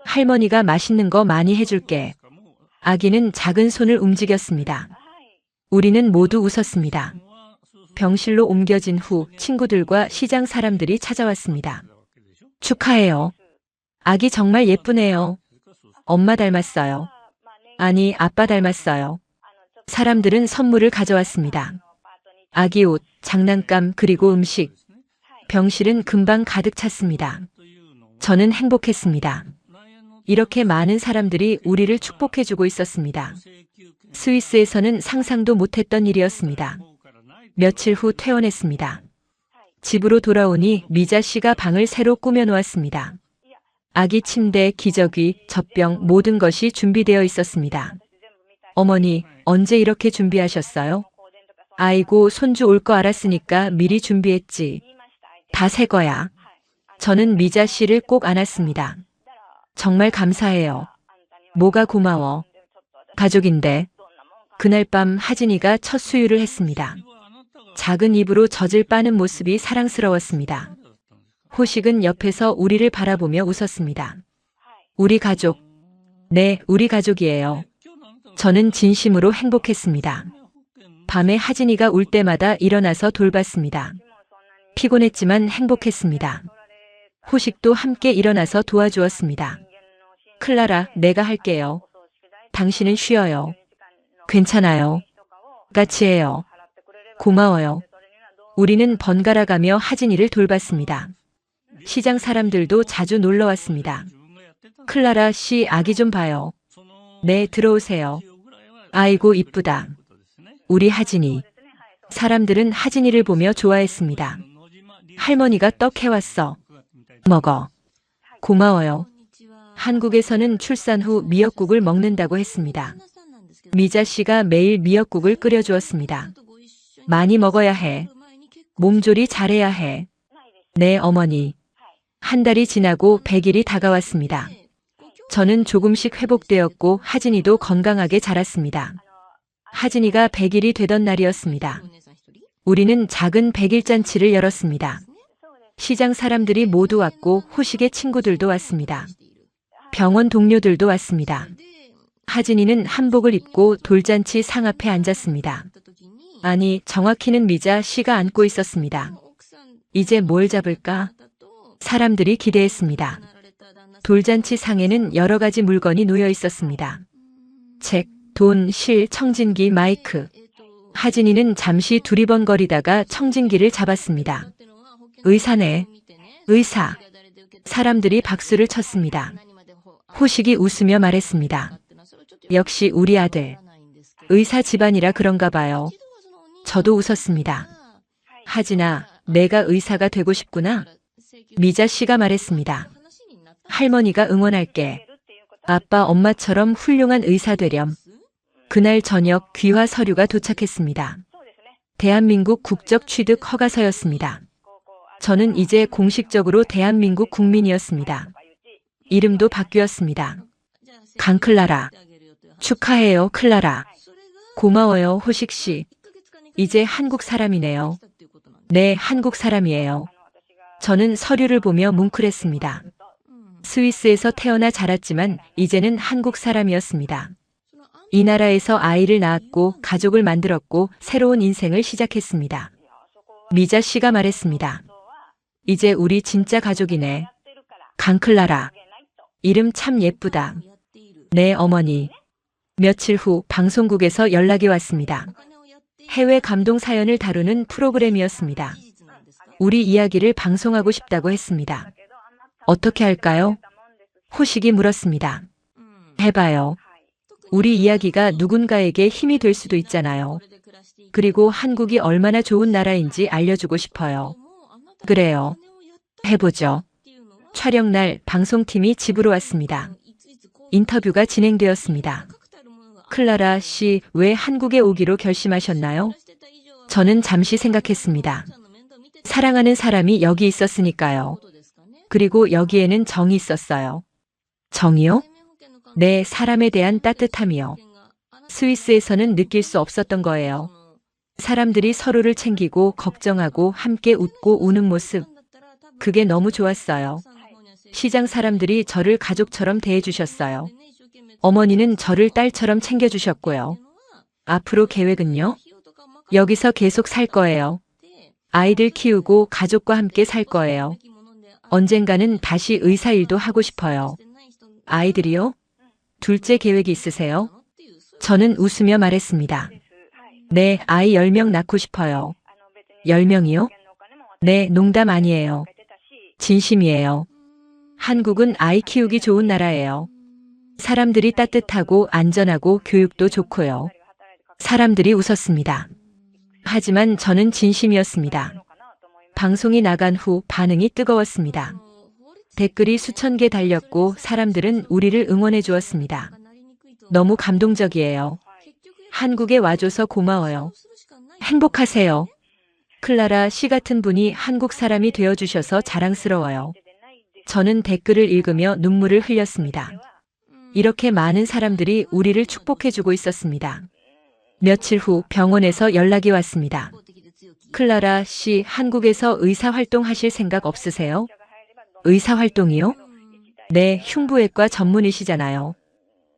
할머니가 맛있는 거 많이 해줄게. 아기는 작은 손을 움직였습니다. 우리는 모두 웃었습니다. 병실로 옮겨진 후 친구들과 시장 사람들이 찾아왔습니다. 축하해요. 아기 정말 예쁘네요. 엄마 닮았어요. 아니, 아빠 닮았어요. 사람들은 선물을 가져왔습니다. 아기 옷, 장난감, 그리고 음식. 병실은 금방 가득 찼습니다. 저는 행복했습니다. 이렇게 많은 사람들이 우리를 축복해주고 있었습니다. 스위스에서는 상상도 못했던 일이었습니다. 며칠 후 퇴원했습니다. 집으로 돌아오니 미자 씨가 방을 새로 꾸며놓았습니다. 아기 침대, 기저귀, 젖병 모든 것이 준비되어 있었습니다. 어머니, 언제 이렇게 준비하셨어요? 아이고, 손주 올 거 알았으니까 미리 준비했지. 다 새 거야. 저는 미자 씨를 꼭 안았습니다. 정말 감사해요. 뭐가 고마워. 가족인데. 그날 밤 하진이가 첫 수유를 했습니다. 작은 입으로 젖을 빠는 모습이 사랑스러웠습니다. 호식은 옆에서 우리를 바라보며 웃었습니다. 우리 가족. 네, 우리 가족이에요. 저는 진심으로 행복했습니다. 밤에 하진이가 울 때마다 일어나서 돌봤습니다. 피곤했지만 행복했습니다. 호식도 함께 일어나서 도와주었습니다. 클라라, 내가 할게요. 당신은 쉬어요. 괜찮아요. 같이 해요. 고마워요. 우리는 번갈아가며 하진이를 돌봤습니다. 시장 사람들도 자주 놀러 왔습니다. 클라라 씨, 아기 좀 봐요. 네, 들어오세요. 아이고, 이쁘다. 우리 하진이. 사람들은 하진이를 보며 좋아했습니다. 할머니가 떡 해왔어. 먹어. 고마워요. 한국에서는 출산 후 미역국을 먹는다고 했습니다. 미자 씨가 매일 미역국을 끓여주었습니다. 많이 먹어야 해. 몸조리 잘해야 해. 네, 어머니. 한 달이 지나고 100일이 다가왔습니다. 저는 조금씩 회복되었고 하진이도 건강하게 자랐습니다. 하진이가 100일이 되던 날이었습니다. 우리는 작은 100일 잔치를 열었습니다. 시장 사람들이 모두 왔고 호식의 친구들도 왔습니다. 병원 동료들도 왔습니다. 하진이는 한복을 입고 돌잔치 상 앞에 앉았습니다. 아니, 정확히는 미자 씨가 앉고 있었습니다. 이제 뭘 잡을까? 사람들이 기대했습니다. 돌잔치 상에는 여러 가지 물건이 놓여 있었습니다. 책, 돈, 실, 청진기, 마이크. 하진이는 잠시 두리번거리다가 청진기를 잡았습니다. 의사네. 의사. 사람들이 박수를 쳤습니다. 호식이 웃으며 말했습니다. 역시 우리 아들. 의사 집안이라 그런가 봐요. 저도 웃었습니다. 하진아, 내가 의사가 되고 싶구나. 미자 씨가 말했습니다. 할머니가 응원할게. 아빠, 엄마처럼 훌륭한 의사 되렴. 그날 저녁 귀화 서류가 도착했습니다. 대한민국 국적 취득 허가서였습니다. 저는 이제 공식적으로 대한민국 국민이었습니다. 이름도 바뀌었습니다. 강클라라. 축하해요, 클라라. 고마워요, 호식 씨. 이제 한국 사람이네요. 네, 한국 사람이에요. 저는 서류를 보며 뭉클했습니다. 스위스에서 태어나 자랐지만 이제는 한국 사람이었습니다. 이 나라에서 아이를 낳았고 가족을 만들었고 새로운 인생을 시작했습니다. 미자 씨가 말했습니다. 이제 우리 진짜 가족이네. 강클라라. 이름 참 예쁘다. 네, 어머니. 며칠 후 방송국에서 연락이 왔습니다. 해외 감동 사연을 다루는 프로그램이었습니다. 우리 이야기를 방송하고 싶다고 했습니다. 어떻게 할까요? 호식이 물었습니다. 해봐요. 우리 이야기가 누군가에게 힘이 될 수도 있잖아요. 그리고 한국이 얼마나 좋은 나라인지 알려주고 싶어요. 그래요. 해보죠. 촬영 날 방송팀이 집으로 왔습니다. 인터뷰가 진행되었습니다. 클라라 씨, 왜 한국에 오기로 결심하셨나요? 저는 잠시 생각했습니다. 사랑하는 사람이 여기 있었으니까요. 그리고 여기에는 정이 있었어요. 정이요? 네, 사람에 대한 따뜻함이요. 스위스에서는 느낄 수 없었던 거예요. 사람들이 서로를 챙기고 걱정하고 함께 웃고 우는 모습. 그게 너무 좋았어요. 시장 사람들이 저를 가족처럼 대해주셨어요. 어머니는 저를 딸처럼 챙겨주셨고요. 앞으로 계획은요? 여기서 계속 살 거예요. 아이들 키우고 가족과 함께 살 거예요. 언젠가는 다시 의사 일도 하고 싶어요. 아이들이요? 둘째 계획이 있으세요? 저는 웃으며 말했습니다. 네, 아이 10명 낳고 싶어요. 10명이요? 네, 농담 아니에요. 진심이에요. 한국은 아이 키우기 좋은 나라예요. 사람들이 따뜻하고 안전하고 교육도 좋고요. 사람들이 웃었습니다. 하지만 저는 진심이었습니다. 방송이 나간 후 반응이 뜨거웠습니다. 댓글이 수천 개 달렸고 사람들은 우리를 응원해 주었습니다. 너무 감동적이에요. 한국에 와줘서 고마워요. 행복하세요. 클라라 씨 같은 분이 한국 사람이 되어주셔서 자랑스러워요. 저는 댓글을 읽으며 눈물을 흘렸습니다. 이렇게 많은 사람들이 우리를 축복해주고 있었습니다. 며칠 후 병원에서 연락이 왔습니다. 클라라 씨, 한국에서 의사활동 하실 생각 없으세요? 의사활동이요? 네, 흉부외과 전문의시잖아요.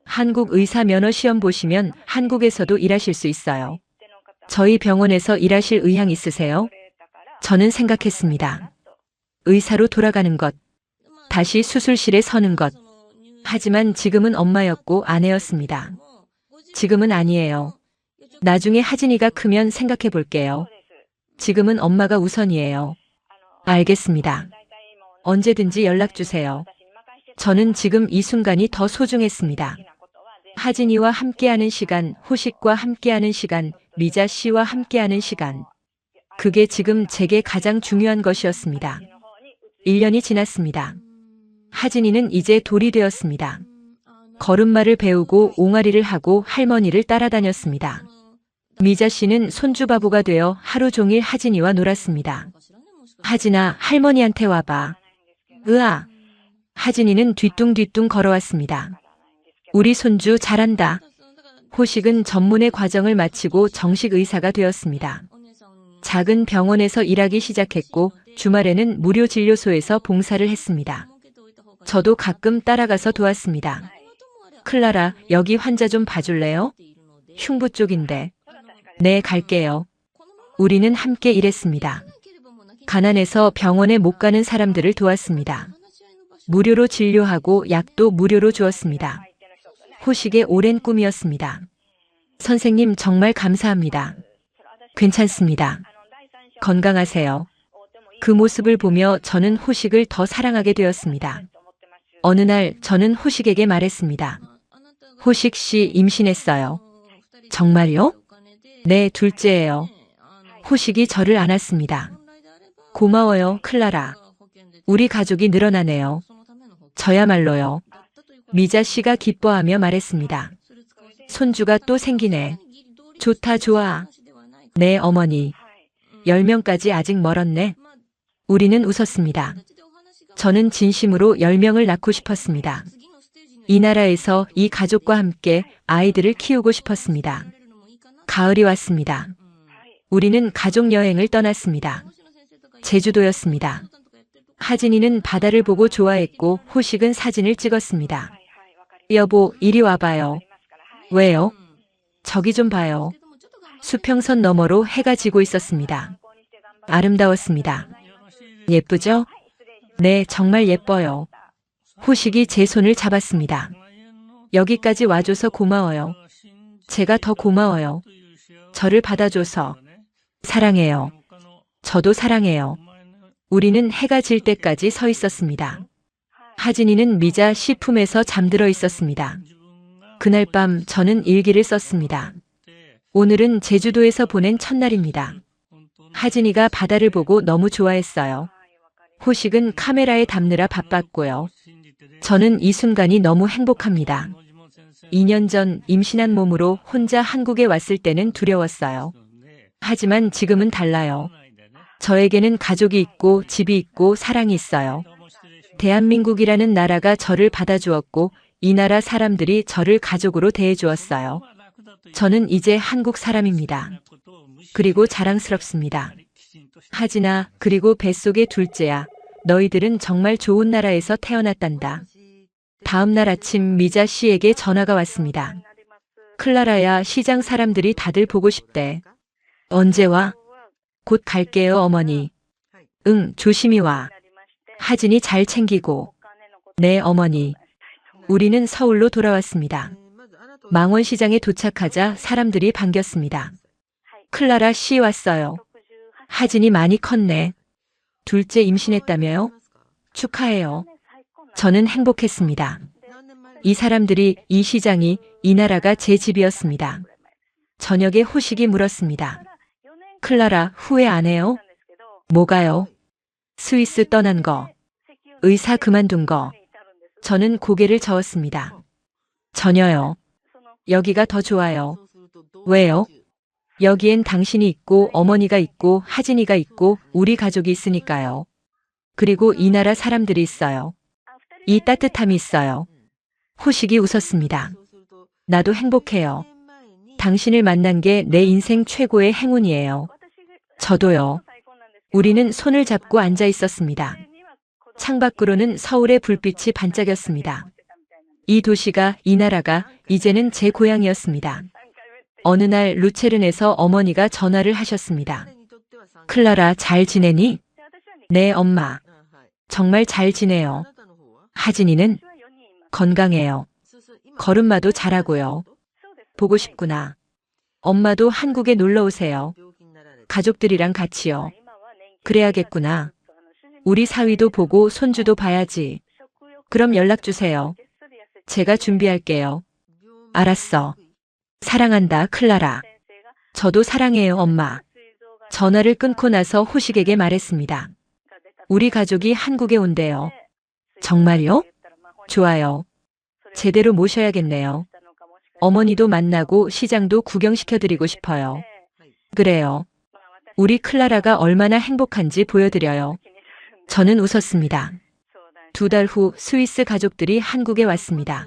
한국 의사 면허 시험 보시면 한국에서도 일하실 수 있어요. 저희 병원에서 일하실 의향 있으세요? 저는 생각했습니다. 의사로 돌아가는 것, 다시 수술실에 서는 것. 하지만 지금은 엄마였고 아내였습니다. 지금은 아니에요. 나중에 하진이가 크면 생각해 볼게요. 지금은 엄마가 우선이에요. 알겠습니다. 언제든지 연락 주세요. 저는 지금 이 순간이 더 소중했습니다. 하진이와 함께하는 시간, 호식과 함께하는 시간, 미자 씨와 함께하는 시간. 그게 지금 제게 가장 중요한 것이었습니다. 1년이 지났습니다. 하진이는 이제 돌이 되었습니다. 걸음마를 배우고 옹알이를 하고 할머니를 따라다녔습니다. 미자 씨는 손주바보가 되어 하루 종일 하진이와 놀았습니다. 하진아, 할머니한테 와봐. 으아. 하진이는 뒤뚱뒤뚱 걸어왔습니다. 우리 손주 잘한다. 호식은 전문의 과정을 마치고 정식 의사가 되었습니다. 작은 병원에서 일하기 시작했고 주말에는 무료 진료소에서 봉사를 했습니다. 저도 가끔 따라가서 도왔습니다. 클라라, 여기 환자 좀 봐줄래요? 흉부 쪽인데. 네, 갈게요. 우리는 함께 일했습니다. 가난해서 병원에 못 가는 사람들을 도왔습니다. 무료로 진료하고 약도 무료로 주었습니다. 호식의 오랜 꿈이었습니다. 선생님 정말 감사합니다. 괜찮습니다. 건강하세요. 그 모습을 보며 저는 호식을 더 사랑하게 되었습니다. 어느 날 저는 호식에게 말했습니다. 호식 씨 임신했어요. 정말요? 네, 둘째예요. 호식이 저를 안았습니다. 고마워요, 클라라. 우리 가족이 늘어나네요. 저야말로요. 미자 씨가 기뻐하며 말했습니다. 손주가 또 생기네. 좋다, 좋아. 네, 어머니. 10명까지 아직 멀었네. 우리는 웃었습니다. 저는 진심으로 10명을 낳고 싶었습니다. 이 나라에서 이 가족과 함께 아이들을 키우고 싶었습니다. 가을이 왔습니다. 우리는 가족 여행을 떠났습니다. 제주도였습니다. 하진이는 바다를 보고 좋아했고 호식은 사진을 찍었습니다. 여보, 이리 와봐요. 왜요? 저기 좀 봐요. 수평선 너머로 해가 지고 있었습니다. 아름다웠습니다. 예쁘죠? 네, 정말 예뻐요. 호식이 제 손을 잡았습니다. 여기까지 와줘서 고마워요. 제가 더 고마워요. 저를 받아줘서. 사랑해요. 저도 사랑해요. 우리는 해가 질 때까지 서 있었습니다. 하진이는 미자 씨 품에서 잠들어 있었습니다. 그날 밤 저는 일기를 썼습니다. 오늘은 제주도에서 보낸 첫날입니다. 하진이가 바다를 보고 너무 좋아했어요. 호식은 카메라에 담느라 바빴고요. 저는 이 순간이 너무 행복합니다. 2년 전 임신한 몸으로 혼자 한국에 왔을 때는 두려웠어요. 하지만 지금은 달라요. 저에게는 가족이 있고 집이 있고 사랑이 있어요. 대한민국이라는 나라가 저를 받아주었고 이 나라 사람들이 저를 가족으로 대해주었어요. 저는 이제 한국 사람입니다. 그리고 자랑스럽습니다. 하진아, 그리고 뱃속의 둘째야. 너희들은 정말 좋은 나라에서 태어났단다. 다음 날 아침 미자 씨에게 전화가 왔습니다. 클라라야, 시장 사람들이 다들 보고 싶대. 언제 와? 곧 갈게요, 어머니. 응, 조심히 와. 하진이 잘 챙기고. 네, 어머니. 우리는 서울로 돌아왔습니다. 망원시장에 도착하자 사람들이 반겼습니다. 클라라 씨 왔어요. 하진이 많이 컸네. 둘째 임신했다며요? 축하해요. 저는 행복했습니다. 이 사람들이, 이 시장이, 이 나라가 제 집이었습니다. 저녁에 호식이 물었습니다. 클라라, 후회 안 해요? 뭐가요? 스위스 떠난 거. 의사 그만둔 거. 저는 고개를 저었습니다. 전혀요. 여기가 더 좋아요. 왜요? 여기엔 당신이 있고 어머니가 있고 하진이가 있고 우리 가족이 있으니까요. 그리고 이 나라 사람들이 있어요. 이 따뜻함이 있어요. 호식이 웃었습니다. 나도 행복해요. 당신을 만난 게 내 인생 최고의 행운이에요. 저도요. 우리는 손을 잡고 앉아 있었습니다. 창밖으로는 서울의 불빛이 반짝였습니다. 이 도시가, 이 나라가 이제는 제 고향이었습니다. 어느 날 루체른에서 어머니가 전화를 하셨습니다. 클라라, 잘 지내니? 네, 엄마. 정말 잘 지내요. 하진이는? 건강해요. 걸음마도 잘하고요. 보고 싶구나. 엄마도 한국에 놀러 오세요. 가족들이랑 같이요. 그래야겠구나. 우리 사위도 보고 손주도 봐야지. 그럼 연락 주세요. 제가 준비할게요. 알았어. 사랑한다, 클라라. 저도 사랑해요, 엄마. 전화를 끊고 나서 호식에게 말했습니다. 우리 가족이 한국에 온대요. 정말요? 좋아요. 제대로 모셔야겠네요. 어머니도 만나고 시장도 구경시켜드리고 싶어요. 그래요. 우리 클라라가 얼마나 행복한지 보여드려요. 저는 웃었습니다. 2달 후 스위스 가족들이 한국에 왔습니다.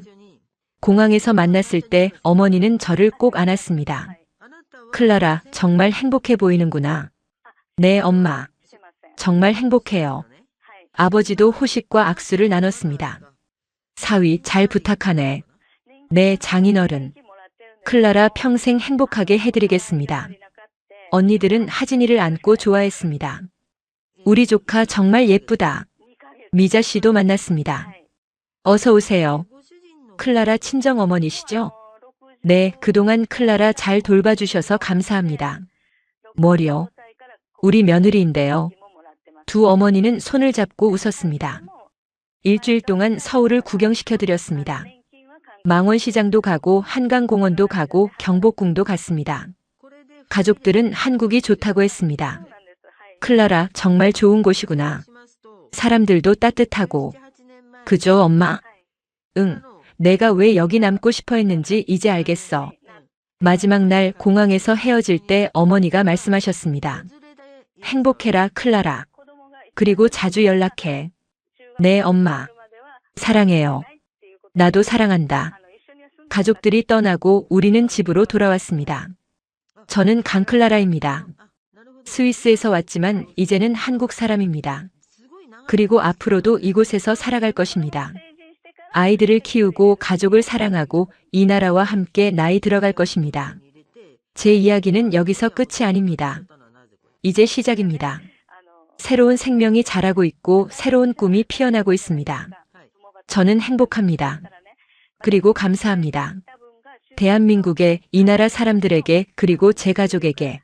공항에서 만났을 때 어머니는 저를 꼭 안았습니다. 클라라, 정말 행복해 보이는구나. 네, 엄마. 정말 행복해요. 아버지도 호식과 악수를 나눴습니다. 사위, 잘 부탁하네. 네, 장인어른. 클라라 평생 행복하게 해드리겠습니다. 언니들은 하진이를 안고 좋아했습니다. 우리 조카 정말 예쁘다. 미자 씨도 만났습니다. 어서 오세요. 클라라 친정 어머니시죠? 네, 그동안 클라라 잘 돌봐주셔서 감사합니다. 뭐요? 우리 며느리인데요. 두 어머니는 손을 잡고 웃었습니다. 일주일 동안 서울을 구경시켜드렸습니다. 망원시장도 가고 한강공원도 가고 경복궁도 갔습니다. 가족들은 한국이 좋다고 했습니다. 클라라, 정말 좋은 곳이구나. 사람들도 따뜻하고. 그죠, 엄마? 응, 내가 왜 여기 남고 싶어 했는지 이제 알겠어. 마지막 날 공항에서 헤어질 때 어머니가 말씀하셨습니다. 행복해라, 클라라. 그리고 자주 연락해. 네, 엄마. 사랑해요. 나도 사랑한다. 가족들이 떠나고 우리는 집으로 돌아왔습니다. 저는 강클라라입니다. 스위스에서 왔지만 이제는 한국 사람입니다. 그리고 앞으로도 이곳에서 살아갈 것입니다. 아이들을 키우고 가족을 사랑하고 이 나라와 함께 나이 들어갈 것입니다. 제 이야기는 여기서 끝이 아닙니다. 이제 시작입니다. 새로운 생명이 자라고 있고 새로운 꿈이 피어나고 있습니다. 저는 행복합니다. 그리고 감사합니다. 대한민국의 이 나라 사람들에게 그리고 제 가족에게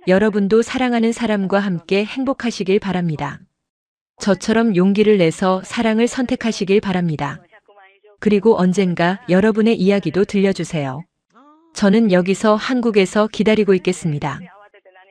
여러분도 사랑하는 사람과 함께 행복하시길 바랍니다. 저처럼 용기를 내서 사랑을 선택하시길 바랍니다. 그리고 언젠가 여러분의 이야기도 들려주세요. 저는 여기서 한국에서 기다리고 있겠습니다.